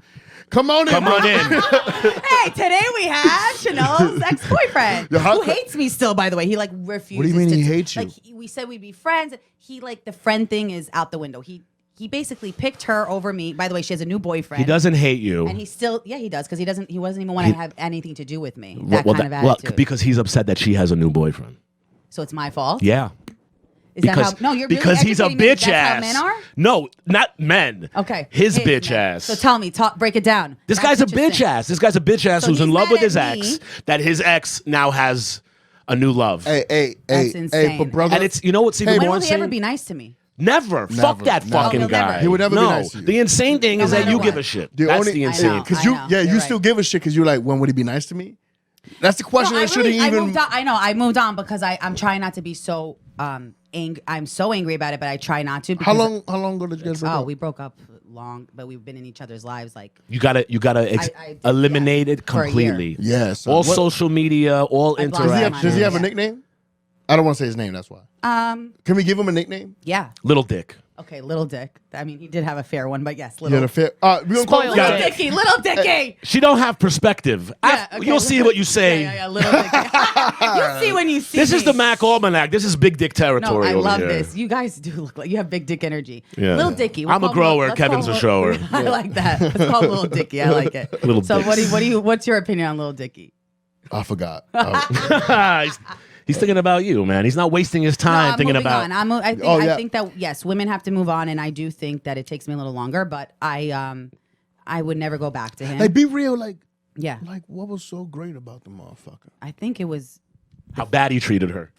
[SPEAKER 4] Come on in.
[SPEAKER 5] Come on
[SPEAKER 4] brother.
[SPEAKER 5] in.
[SPEAKER 3] hey, today we have Chanel's ex-boyfriend
[SPEAKER 4] Yeah, how
[SPEAKER 3] who
[SPEAKER 4] co-
[SPEAKER 3] hates me still. By the way, he like refuses.
[SPEAKER 4] What do you mean
[SPEAKER 3] to,
[SPEAKER 4] he hates you?
[SPEAKER 3] Like we said we'd be friends. He like the friend thing is out the window. He he basically picked her over me. By the way, she has a new boyfriend.
[SPEAKER 5] He doesn't hate you.
[SPEAKER 3] And he does because he wasn't even want to have anything to do with me. That kind of
[SPEAKER 5] well,
[SPEAKER 3] attitude.
[SPEAKER 5] because he's upset that she has a new boyfriend.
[SPEAKER 3] So it's my fault.
[SPEAKER 5] Yeah.
[SPEAKER 3] Is that how? No, you're really
[SPEAKER 5] because he's a
[SPEAKER 3] educating me.
[SPEAKER 5] bitch
[SPEAKER 3] That's
[SPEAKER 5] ass.
[SPEAKER 3] how men are?
[SPEAKER 5] No, not men.
[SPEAKER 3] Okay.
[SPEAKER 5] His bitch
[SPEAKER 3] men.
[SPEAKER 5] ass.
[SPEAKER 3] So tell me, break it down.
[SPEAKER 5] This
[SPEAKER 3] That's
[SPEAKER 5] guy's a
[SPEAKER 3] what you're
[SPEAKER 5] bitch
[SPEAKER 3] saying.
[SPEAKER 5] ass. This guy's a bitch ass
[SPEAKER 3] So
[SPEAKER 5] who's in
[SPEAKER 3] he's
[SPEAKER 5] love
[SPEAKER 3] mad
[SPEAKER 5] with his
[SPEAKER 3] at
[SPEAKER 5] ex.
[SPEAKER 3] me.
[SPEAKER 5] That his ex now has a new love.
[SPEAKER 4] Hey,
[SPEAKER 3] That's insane.
[SPEAKER 4] but brother,
[SPEAKER 5] And it's, you know what's even
[SPEAKER 3] When
[SPEAKER 5] more
[SPEAKER 3] will he ever
[SPEAKER 5] insane?
[SPEAKER 3] be nice to me?
[SPEAKER 5] Never. Fuck that
[SPEAKER 4] Never.
[SPEAKER 5] fucking
[SPEAKER 3] He'll
[SPEAKER 5] guy.
[SPEAKER 3] never.
[SPEAKER 4] He would never be
[SPEAKER 5] no.
[SPEAKER 4] nice to you.
[SPEAKER 5] The insane thing
[SPEAKER 3] No
[SPEAKER 5] is that
[SPEAKER 3] matter
[SPEAKER 5] you
[SPEAKER 3] what.
[SPEAKER 5] give a shit.
[SPEAKER 4] The
[SPEAKER 5] That's
[SPEAKER 4] only-
[SPEAKER 5] the
[SPEAKER 3] I
[SPEAKER 5] insane.
[SPEAKER 3] know.
[SPEAKER 4] because
[SPEAKER 3] I know.
[SPEAKER 4] you
[SPEAKER 3] You're
[SPEAKER 4] still
[SPEAKER 3] right.
[SPEAKER 4] give a shit because you're like, when would he be nice to me? That's the question.
[SPEAKER 3] No,
[SPEAKER 4] that shouldn't
[SPEAKER 3] I
[SPEAKER 4] even.
[SPEAKER 3] moved on. I know. I moved on because I'm trying not to be so angry. I'm so angry about it, but I try not to.
[SPEAKER 4] How
[SPEAKER 3] because-
[SPEAKER 4] long ago did you guys break
[SPEAKER 3] Oh,
[SPEAKER 4] up?
[SPEAKER 3] we broke up long, but we've been in each other's lives like.
[SPEAKER 5] You gotta
[SPEAKER 3] I
[SPEAKER 5] eliminate
[SPEAKER 3] yeah,
[SPEAKER 5] it
[SPEAKER 3] for a year.
[SPEAKER 5] completely.
[SPEAKER 4] Yes.
[SPEAKER 5] All social media, all
[SPEAKER 3] I blocked
[SPEAKER 5] interaction.
[SPEAKER 4] Does he have a
[SPEAKER 3] Yeah.
[SPEAKER 4] nickname? I don't want to say his name. That's why. Can we give him a nickname?
[SPEAKER 3] Yeah.
[SPEAKER 5] Little dick.
[SPEAKER 3] Okay, little dick. I mean, he did have a fair one, but yes,
[SPEAKER 4] Yeah,
[SPEAKER 3] little.
[SPEAKER 4] the fit. We gonna
[SPEAKER 6] Spoiled
[SPEAKER 3] Little
[SPEAKER 6] dick.
[SPEAKER 3] Dicky, little Dicky.
[SPEAKER 5] She don't have perspective.
[SPEAKER 3] Yeah, okay,
[SPEAKER 5] You'll see what you say.
[SPEAKER 3] Yeah, little Dicky. You'll see when you see.
[SPEAKER 5] This is
[SPEAKER 3] me.
[SPEAKER 5] the Mack Almanac. This is big dick
[SPEAKER 3] No,
[SPEAKER 5] territory
[SPEAKER 3] I
[SPEAKER 5] over
[SPEAKER 3] love
[SPEAKER 5] here.
[SPEAKER 3] this. You guys do look like you have big dick energy.
[SPEAKER 5] Yeah.
[SPEAKER 3] Little Dicky.
[SPEAKER 5] I'm a grower,
[SPEAKER 3] Let's
[SPEAKER 5] Kevin's
[SPEAKER 3] call
[SPEAKER 5] a shower.
[SPEAKER 3] I like that. Let's call Little Dicky. I like it.
[SPEAKER 5] Little
[SPEAKER 3] So
[SPEAKER 5] dicks.
[SPEAKER 3] what's your opinion on Little Dicky?
[SPEAKER 4] I forgot.
[SPEAKER 5] He's thinking about you, man. He's not wasting his time
[SPEAKER 3] I'm
[SPEAKER 5] thinking
[SPEAKER 3] moving
[SPEAKER 5] about.
[SPEAKER 3] on. I
[SPEAKER 4] yeah.
[SPEAKER 3] think that yes, women have to move on, and I do think that it takes me a little longer, but I would never go back to him.
[SPEAKER 4] Like, be real. Like,
[SPEAKER 3] Yeah,
[SPEAKER 4] what was so great about the motherfucker?
[SPEAKER 3] I think it was
[SPEAKER 5] how bad he treated her.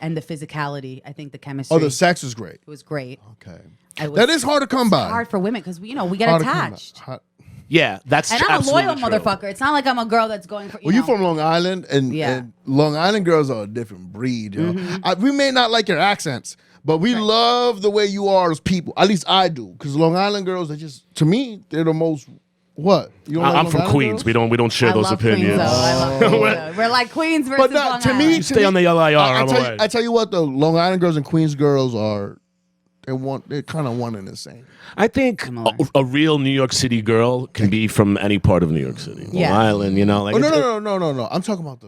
[SPEAKER 3] and the physicality. I think the chemistry.
[SPEAKER 4] Oh, the sex was great.
[SPEAKER 3] it was great.
[SPEAKER 4] Okay.
[SPEAKER 3] It was
[SPEAKER 4] That is hard to come by.
[SPEAKER 3] hard for women because we get
[SPEAKER 4] Hard to come by.
[SPEAKER 3] attached.
[SPEAKER 5] Yeah, that's
[SPEAKER 3] And I'm a
[SPEAKER 5] absolutely
[SPEAKER 3] loyal
[SPEAKER 5] true.
[SPEAKER 3] motherfucker. It's not like I'm a girl that's going for.
[SPEAKER 4] Well, you from Long Island, and,
[SPEAKER 3] Yeah.
[SPEAKER 4] and Long Island girls are a different breed. You know? We may not like your accents, but we love the way you are as people. At least I do, because Long Island girls are just, to me, they're the most. What? You don't like
[SPEAKER 5] I'm
[SPEAKER 4] Long
[SPEAKER 5] from
[SPEAKER 4] Island
[SPEAKER 5] Queens.
[SPEAKER 4] girls?
[SPEAKER 5] We don't share
[SPEAKER 3] I
[SPEAKER 5] those
[SPEAKER 3] love Queens,
[SPEAKER 5] opinions.
[SPEAKER 3] though. I love Queens, though. We're like Queens versus
[SPEAKER 4] But no,
[SPEAKER 3] Long
[SPEAKER 4] to me,
[SPEAKER 3] Island.
[SPEAKER 5] Stay on the LIR. I'm away.
[SPEAKER 4] I tell you what, though, Long Island girls and Queens girls are. They're kind of one and the same.
[SPEAKER 5] I think a real New York City girl can be from any part of New York City.
[SPEAKER 3] Yeah.
[SPEAKER 5] Long Island, you know, like
[SPEAKER 4] Oh
[SPEAKER 5] it's-
[SPEAKER 4] no! I'm talking about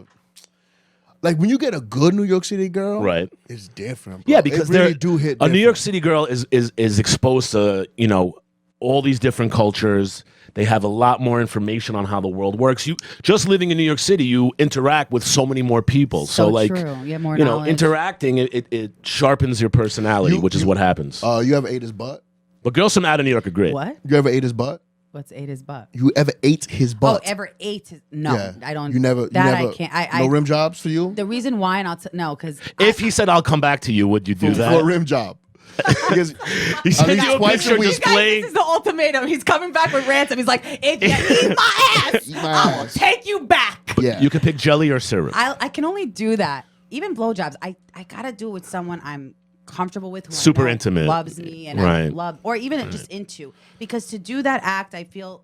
[SPEAKER 4] like when you get a good New York City girl,
[SPEAKER 5] Right.
[SPEAKER 4] It's different. Bro.
[SPEAKER 5] Yeah, because
[SPEAKER 4] it really
[SPEAKER 5] they're
[SPEAKER 4] do hit.
[SPEAKER 5] a New
[SPEAKER 4] different.
[SPEAKER 5] York City girl is exposed to, you know, all these different cultures. They have a lot more information on how the world works. You just living in New York City, you interact with so many more people. So, like,
[SPEAKER 3] true. You have more
[SPEAKER 5] you know,
[SPEAKER 3] knowledge.
[SPEAKER 5] interacting it sharpens your personality, which is what happens.
[SPEAKER 4] You ever ate his butt?
[SPEAKER 5] But girls from out of New York are great.
[SPEAKER 3] What?
[SPEAKER 4] You ever ate his butt?
[SPEAKER 3] What's ate his butt?
[SPEAKER 4] You ever ate his butt?
[SPEAKER 3] Oh, ever ate? No,
[SPEAKER 4] Yeah.
[SPEAKER 3] I don't.
[SPEAKER 4] You never.
[SPEAKER 3] That
[SPEAKER 4] you never,
[SPEAKER 3] I can't.
[SPEAKER 4] No
[SPEAKER 3] I
[SPEAKER 4] rim jobs for you.
[SPEAKER 3] The reason why, and no, because
[SPEAKER 5] If he said, "I'll come back to you," would you do that?
[SPEAKER 4] For a rim job. Because
[SPEAKER 5] He sent
[SPEAKER 4] least
[SPEAKER 5] you a
[SPEAKER 4] twice a
[SPEAKER 5] picture
[SPEAKER 4] week.
[SPEAKER 5] just
[SPEAKER 3] guys,
[SPEAKER 5] playing.
[SPEAKER 3] this is the ultimatum. He's coming back with ransom. He's like, if you eat my ass,
[SPEAKER 4] Eat my
[SPEAKER 3] I will
[SPEAKER 4] ass.
[SPEAKER 3] take you back.
[SPEAKER 4] yeah,
[SPEAKER 5] You could pick jelly or syrup.
[SPEAKER 3] I can only do that. Even blowjobs, I gotta do it with someone I'm comfortable with, who I
[SPEAKER 5] Super
[SPEAKER 3] know
[SPEAKER 5] intimate.
[SPEAKER 3] loves me, and I
[SPEAKER 5] Right.
[SPEAKER 3] love, or even just into. Because to do that act, I feel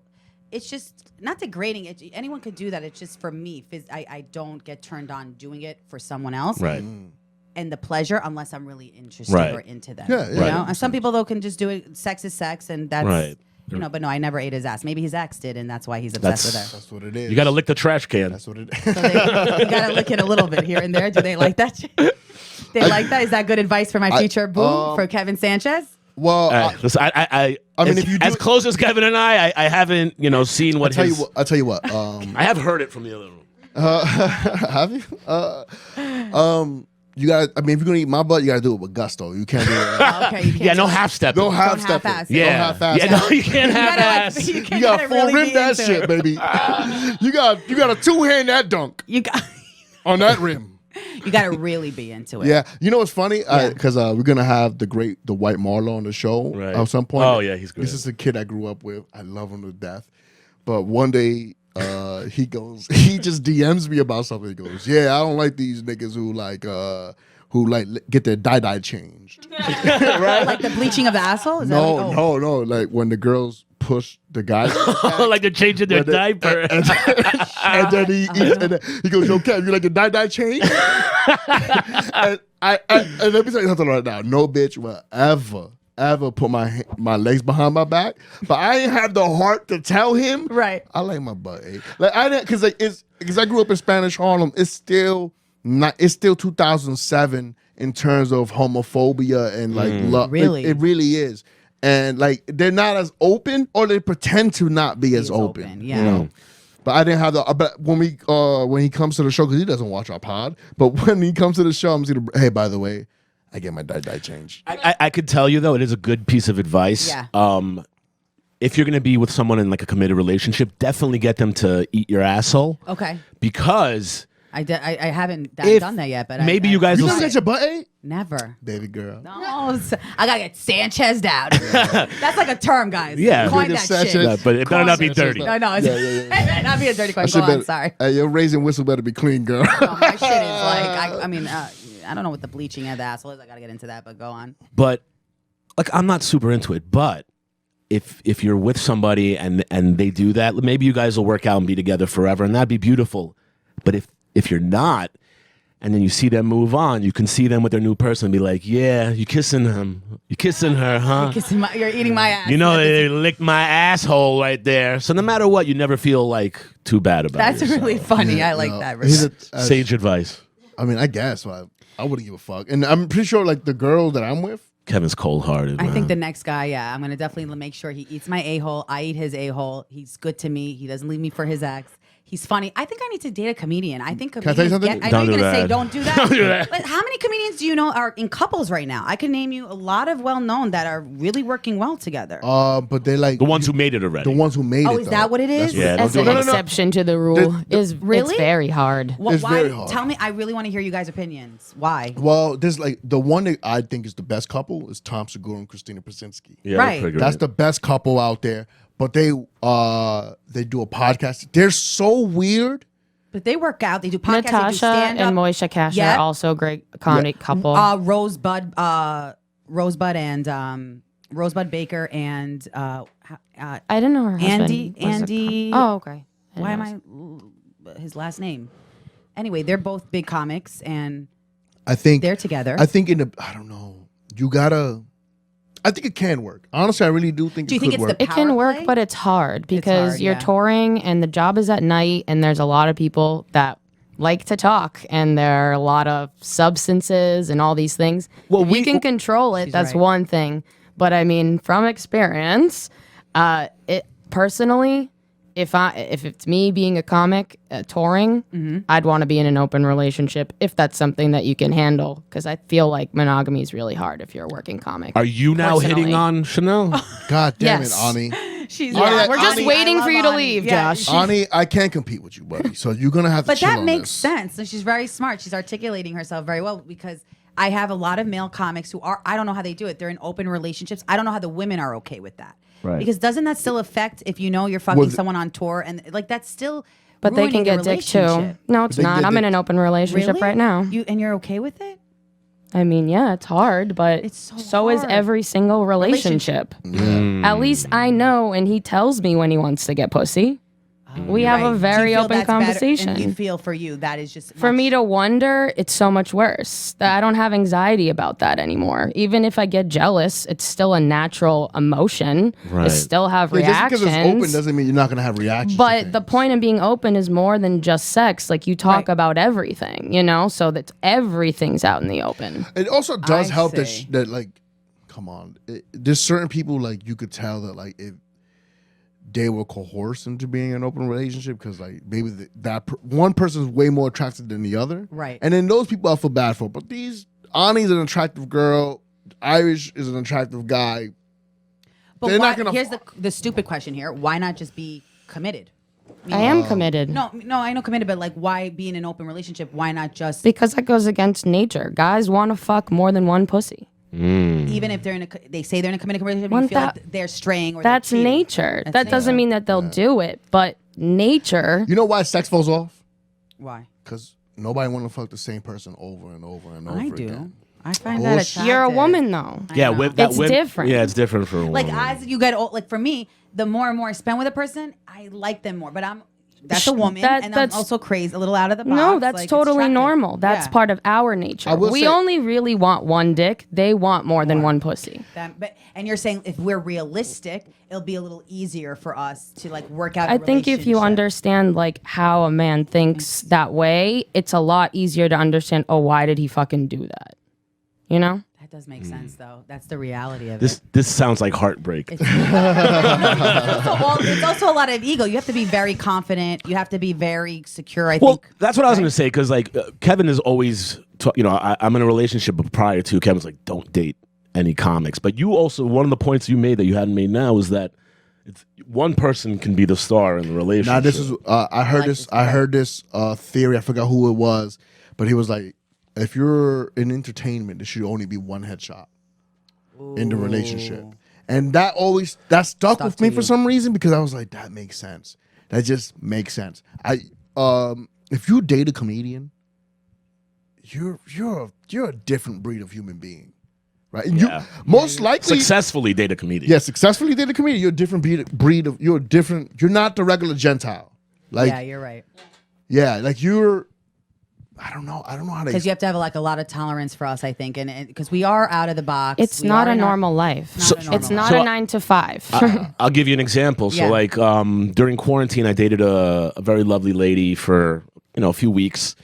[SPEAKER 3] it's just not degrading. Anyone could do that. It's just for me. I don't get turned on doing it for someone else.
[SPEAKER 5] Right.
[SPEAKER 3] And the pleasure, unless I'm really interested
[SPEAKER 5] Right.
[SPEAKER 3] or into them.
[SPEAKER 4] Yeah,
[SPEAKER 3] You
[SPEAKER 4] yeah.
[SPEAKER 3] know? And some people though can just do it. Sex is sex, and that's
[SPEAKER 5] Right.
[SPEAKER 3] you know. But no, I never ate his ass. Maybe his ex did, and that's why he's obsessed with her.
[SPEAKER 4] that's what it is.
[SPEAKER 5] You got to lick the trash can.
[SPEAKER 4] That's what it is.
[SPEAKER 3] So you gotta lick it a little bit here and there. Do they like that shit? They like that? Is that good advice for my future boo for Kevin Sanchez?
[SPEAKER 4] Well,
[SPEAKER 5] Listen, I
[SPEAKER 4] mean,
[SPEAKER 5] as,
[SPEAKER 4] if you do
[SPEAKER 5] as close as Kevin and I haven't, you know, seen what
[SPEAKER 4] I'll
[SPEAKER 5] his.
[SPEAKER 4] tell you what.
[SPEAKER 5] I have heard it from the other room.
[SPEAKER 4] Have you? You got. I mean, if you're gonna eat my butt, you gotta do it with gusto. You can't do it.
[SPEAKER 3] Okay, you can't
[SPEAKER 5] Yeah, no
[SPEAKER 3] do it.
[SPEAKER 5] half step.
[SPEAKER 4] No half
[SPEAKER 3] half-ass
[SPEAKER 4] step.
[SPEAKER 3] it.
[SPEAKER 5] Yeah,
[SPEAKER 4] No half ass.
[SPEAKER 5] yeah, no, you can't
[SPEAKER 3] You
[SPEAKER 5] half
[SPEAKER 3] gotta,
[SPEAKER 5] ass.
[SPEAKER 3] you
[SPEAKER 4] You
[SPEAKER 3] gotta
[SPEAKER 4] got full
[SPEAKER 3] really
[SPEAKER 4] rim
[SPEAKER 3] be
[SPEAKER 4] that
[SPEAKER 3] into
[SPEAKER 4] shit,
[SPEAKER 3] it.
[SPEAKER 4] baby. You got a 2-hand that dunk
[SPEAKER 3] You got
[SPEAKER 4] on that rim.
[SPEAKER 3] you gotta really be into it.
[SPEAKER 4] Yeah, you know what's funny? Because we're gonna have the White Marlowe on the show
[SPEAKER 5] Right.
[SPEAKER 4] at some point.
[SPEAKER 5] Oh, yeah, he's great.
[SPEAKER 4] This is a kid I grew up with. I love him to death. But one day, he just DMs me about something. He goes, "Yeah, I don't like these niggas who get their dye changed."
[SPEAKER 3] Right? Like the bleaching of the asshole? Is that what-
[SPEAKER 4] No. Like when the girls push the guys.
[SPEAKER 5] Like they're changing their diaper.
[SPEAKER 4] And then he goes, "Yo, Kev, you like a dye change?" and let me tell you something right now. No bitch will ever put my legs behind my back, but I ain't have the heart to tell him.
[SPEAKER 3] Right.
[SPEAKER 4] I like my butt. Like I didn't, because I grew up in Spanish Harlem. It's still 2007 in terms of homophobia and like love.
[SPEAKER 3] Really?
[SPEAKER 4] It really is. and like they're not as open, or they pretend to not be as open.
[SPEAKER 3] Yeah.
[SPEAKER 4] You know? But I didn't have the. But when he comes to the show, because he doesn't watch our pod, but when he comes to the show, I'm going to, hey, by the way, I get my dye change.
[SPEAKER 5] I could tell you though, it is a good piece of advice.
[SPEAKER 3] Yeah.
[SPEAKER 5] If you're going to be with someone in like a committed relationship, definitely get them to eat your asshole.
[SPEAKER 3] Okay.
[SPEAKER 5] Because
[SPEAKER 3] I haven't
[SPEAKER 5] if
[SPEAKER 3] done that yet, but
[SPEAKER 5] maybe you guys
[SPEAKER 4] You
[SPEAKER 5] will.
[SPEAKER 4] never get your butt ate?
[SPEAKER 3] never.
[SPEAKER 4] Baby girl.
[SPEAKER 3] No, I gotta get Sanchez down. That's like a term, guys.
[SPEAKER 5] Yeah.
[SPEAKER 3] Coin that
[SPEAKER 4] Sanchez.
[SPEAKER 3] shit.
[SPEAKER 5] No, but it better not be dirty.
[SPEAKER 3] No, it's it better not be a dirty coin. Go on, sorry.
[SPEAKER 4] Your raising whistle better be clean, girl.
[SPEAKER 3] No, my shit is like, I don't know what the bleaching of the asshole is. I gotta get into that, but go on.
[SPEAKER 5] But like, I'm not super into it. But if you're with somebody and they do that, maybe you guys will work out and be together forever, and that'd be beautiful. But if you're not, and then you see them move on, you can see them with their new person and be like, yeah, you kissing him. You kissing her, huh?
[SPEAKER 3] You're eating my ass.
[SPEAKER 5] You know, they licked my asshole right there. So no matter what, you never feel like too bad about it.
[SPEAKER 3] That's really funny. I like that.
[SPEAKER 5] Sage advice.
[SPEAKER 4] I mean, I guess I wouldn't give a fuck. And I'm pretty sure like the girl that I'm with,
[SPEAKER 5] Kevin's cold-hearted.
[SPEAKER 3] I think the next guy, I'm going to definitely make sure he eats my a-hole. I eat his a-hole. He's good to me. He doesn't leave me for his ex. He's funny. I think I need to date a comedian. I think
[SPEAKER 4] Can I tell you
[SPEAKER 3] comedians
[SPEAKER 4] something?
[SPEAKER 3] I know you're
[SPEAKER 5] Don't do
[SPEAKER 3] going to say
[SPEAKER 5] that.
[SPEAKER 3] don't do that.
[SPEAKER 5] Don't do that.
[SPEAKER 3] But how many comedians do you know are in couples right now? I can name you a lot of well-known that are really working well together.
[SPEAKER 4] but they like
[SPEAKER 5] the ones who made it already.
[SPEAKER 4] the ones who made it.
[SPEAKER 3] Oh, is that what it is?
[SPEAKER 5] Yeah,
[SPEAKER 6] As
[SPEAKER 5] don't
[SPEAKER 6] an
[SPEAKER 5] do that.
[SPEAKER 6] exception to the rule is
[SPEAKER 3] Really?
[SPEAKER 6] it's very hard.
[SPEAKER 4] It's
[SPEAKER 3] why?
[SPEAKER 4] very hard.
[SPEAKER 3] Tell me. I really want to hear you guys' opinions. Why?
[SPEAKER 4] Well, there's like the one that I think is the best couple is Tom Segura and Christina Krasinski.
[SPEAKER 5] Yeah,
[SPEAKER 3] Right.
[SPEAKER 5] pretty
[SPEAKER 4] That's
[SPEAKER 5] great.
[SPEAKER 4] the best couple out there. But they do a podcast. They're so weird.
[SPEAKER 3] But they work out. They do podcasts. They do
[SPEAKER 6] Natasha
[SPEAKER 3] stand-up.
[SPEAKER 6] and Moisha Kasher
[SPEAKER 3] Yeah.
[SPEAKER 6] are also a great comedy couple.
[SPEAKER 3] Rosebud and Rosebud Baker and
[SPEAKER 6] I didn't know her husband.
[SPEAKER 3] Andy.
[SPEAKER 6] was a
[SPEAKER 3] Andy.
[SPEAKER 6] oh, okay.
[SPEAKER 3] Why am I his last name? Anyway, they're both big comics and
[SPEAKER 4] I think
[SPEAKER 3] they're together.
[SPEAKER 4] I think I don't know. You gotta. I think it can work. Honestly, I really do think.
[SPEAKER 3] Do you
[SPEAKER 4] it
[SPEAKER 3] think
[SPEAKER 4] could
[SPEAKER 3] it's
[SPEAKER 4] work.
[SPEAKER 3] the
[SPEAKER 6] It can
[SPEAKER 3] power
[SPEAKER 6] work,
[SPEAKER 3] play?
[SPEAKER 6] but it's hard because
[SPEAKER 3] hard,
[SPEAKER 6] you're
[SPEAKER 3] yeah.
[SPEAKER 6] touring and the job is at night, and there's a lot of people that like to talk, and there are a lot of substances and all these things.
[SPEAKER 5] Well,
[SPEAKER 6] If you can control it. That's
[SPEAKER 3] right.
[SPEAKER 6] one thing. But I mean, from experience, it personally, if it's me being a comic touring,
[SPEAKER 3] Mm-hmm.
[SPEAKER 6] I'd want to be in an open relationship if that's something that you can handle. Because I feel like monogamy is really hard if you're a working comic.
[SPEAKER 5] Are you now
[SPEAKER 6] Personally.
[SPEAKER 5] hitting on Chanel?
[SPEAKER 4] God damn
[SPEAKER 6] Yes.
[SPEAKER 4] it, Ani.
[SPEAKER 3] She's
[SPEAKER 4] Yeah,
[SPEAKER 6] We're just
[SPEAKER 4] Ani-
[SPEAKER 6] waiting
[SPEAKER 3] I
[SPEAKER 6] for you
[SPEAKER 3] love
[SPEAKER 6] to
[SPEAKER 3] Ani.
[SPEAKER 6] leave,
[SPEAKER 3] Yeah,
[SPEAKER 6] Josh.
[SPEAKER 4] Ani, I can't compete with you, buddy. So you're gonna have to.
[SPEAKER 3] But
[SPEAKER 4] chill
[SPEAKER 3] that
[SPEAKER 4] on
[SPEAKER 3] makes
[SPEAKER 4] this.
[SPEAKER 3] sense. So she's very smart. She's articulating herself very well because I have a lot of male comics who are, I don't know how they do it. They're in open relationships. I don't know how the women are okay with that.
[SPEAKER 5] Right.
[SPEAKER 3] Because doesn't that still affect if you know you're fucking
[SPEAKER 4] Well,
[SPEAKER 3] someone on tour and like that's still
[SPEAKER 6] But they can
[SPEAKER 3] ruining your
[SPEAKER 6] get dick too.
[SPEAKER 3] relationship.
[SPEAKER 6] No, it's
[SPEAKER 4] They
[SPEAKER 6] not.
[SPEAKER 4] get
[SPEAKER 6] I'm in
[SPEAKER 4] dick.
[SPEAKER 6] an open relationship
[SPEAKER 3] Really?
[SPEAKER 6] right now.
[SPEAKER 3] You're okay with it?
[SPEAKER 6] I mean, yeah, it's hard, but
[SPEAKER 3] It's so
[SPEAKER 6] is
[SPEAKER 3] hard.
[SPEAKER 6] every single relationship. At least I know, and he tells me when he wants to get pussy. We have
[SPEAKER 3] Right.
[SPEAKER 6] a
[SPEAKER 3] Do you
[SPEAKER 6] very
[SPEAKER 3] feel
[SPEAKER 6] open
[SPEAKER 3] that's better?
[SPEAKER 6] conversation.
[SPEAKER 3] And you feel for you that is just
[SPEAKER 6] For me to wonder, it's so much worse. That I don't have anxiety about that anymore. Even if I get jealous, it's still a natural emotion. I
[SPEAKER 5] Right.
[SPEAKER 6] still have
[SPEAKER 4] Yeah, just
[SPEAKER 6] reactions.
[SPEAKER 4] because it's open doesn't mean you're not gonna have reactions. to
[SPEAKER 6] But the
[SPEAKER 4] things.
[SPEAKER 6] point of being open is more than just sex. Like you talk
[SPEAKER 3] Right.
[SPEAKER 6] about everything, so that everything's out in the open.
[SPEAKER 4] It also does
[SPEAKER 3] I
[SPEAKER 4] help that
[SPEAKER 3] see.
[SPEAKER 4] that like, come on, there's certain people like you could tell that like if they were coerced into being in an open relationship because like maybe one person's way more attractive than the other,
[SPEAKER 3] Right.
[SPEAKER 4] And then those people I feel bad for. But Ani's an attractive girl, Irish is an attractive guy.
[SPEAKER 3] But
[SPEAKER 4] they're
[SPEAKER 3] why,
[SPEAKER 4] not gonna
[SPEAKER 3] here's the stupid question here. Why not just be committed?
[SPEAKER 6] I am committed.
[SPEAKER 3] No, I know committed, but like why be in an open relationship? Why not just
[SPEAKER 6] Because that goes against nature. Guys want to fuck more than one pussy.
[SPEAKER 3] even if they say they're in a committed relationship, you feel like they're straying or they're
[SPEAKER 6] That's
[SPEAKER 3] cheating?
[SPEAKER 6] nature.
[SPEAKER 3] That's
[SPEAKER 6] That doesn't
[SPEAKER 3] nature.
[SPEAKER 6] mean that they'll do it, but nature.
[SPEAKER 4] You know why sex falls off?
[SPEAKER 3] Why?
[SPEAKER 4] Because nobody want to fuck the same person over and over and over
[SPEAKER 3] I do.
[SPEAKER 4] again.
[SPEAKER 3] I find that
[SPEAKER 4] Bullshit.
[SPEAKER 3] attractive.
[SPEAKER 6] You're a woman, though.
[SPEAKER 5] Yeah,
[SPEAKER 3] know.
[SPEAKER 5] with that
[SPEAKER 6] It's
[SPEAKER 5] whip-
[SPEAKER 6] different.
[SPEAKER 5] Yeah, it's different for a
[SPEAKER 3] Like
[SPEAKER 5] woman.
[SPEAKER 3] as you get old, like for me, the more and more I spend with a person, I like them more. But that's a woman, and I'm
[SPEAKER 6] that's-
[SPEAKER 3] also crazy, a little out of the box.
[SPEAKER 6] No, that's
[SPEAKER 3] like, it's
[SPEAKER 6] totally
[SPEAKER 3] attractive.
[SPEAKER 6] normal. That's
[SPEAKER 3] Yeah.
[SPEAKER 6] part of our nature.
[SPEAKER 4] I will
[SPEAKER 6] We
[SPEAKER 4] say-
[SPEAKER 6] only really want one dick. They want more than one pussy.
[SPEAKER 3] And you're saying if we're realistic, it'll be a little easier for us to like work out.
[SPEAKER 6] I think if you understand like how a man thinks that way, it's a lot easier to understand, oh, why did he fucking do that? You know?
[SPEAKER 3] That does make sense, though. That's the reality of
[SPEAKER 5] This
[SPEAKER 3] it.
[SPEAKER 5] this sounds like heartbreak.
[SPEAKER 3] It's also a lot of ego. You have to be very confident. You have to be very secure. I
[SPEAKER 5] Well,
[SPEAKER 3] think.
[SPEAKER 5] that's what I was going to say because like Kevin is always, I'm in a relationship, but prior to Kevin's like, don't date any comics. But you also, one of the points you made that you hadn't made now is that it's one person can be the star in the relationship.
[SPEAKER 4] Now this is I heard
[SPEAKER 3] like
[SPEAKER 4] this.
[SPEAKER 3] this
[SPEAKER 4] I heard this theory. I forgot who it was, but he was like, if you're in entertainment, there should only be one headshot in the relationship, and that stuck with
[SPEAKER 3] to
[SPEAKER 4] me
[SPEAKER 3] you.
[SPEAKER 4] for some reason because I was like, that makes sense. That just makes sense. If you date a comedian, you're a different breed of human being, right? And
[SPEAKER 5] Yeah.
[SPEAKER 4] you most likely
[SPEAKER 5] successfully date a comedian.
[SPEAKER 4] yeah, successfully date a comedian. You're a different breed of. You're different. You're not the regular Gentile. Like
[SPEAKER 3] Yeah, you're right.
[SPEAKER 4] yeah, like you're. I don't know how to.
[SPEAKER 3] Because you have to have like a lot of tolerance for us, I think, and because we are out of the box.
[SPEAKER 6] It's
[SPEAKER 3] We
[SPEAKER 6] not
[SPEAKER 3] are
[SPEAKER 6] a
[SPEAKER 3] in our-
[SPEAKER 6] normal life.
[SPEAKER 3] Not a normal
[SPEAKER 6] It's not
[SPEAKER 5] So-
[SPEAKER 6] a 9 to 5.
[SPEAKER 5] I'll give you an example. So
[SPEAKER 3] Yeah.
[SPEAKER 5] like during quarantine, I dated a very lovely lady for a few weeks,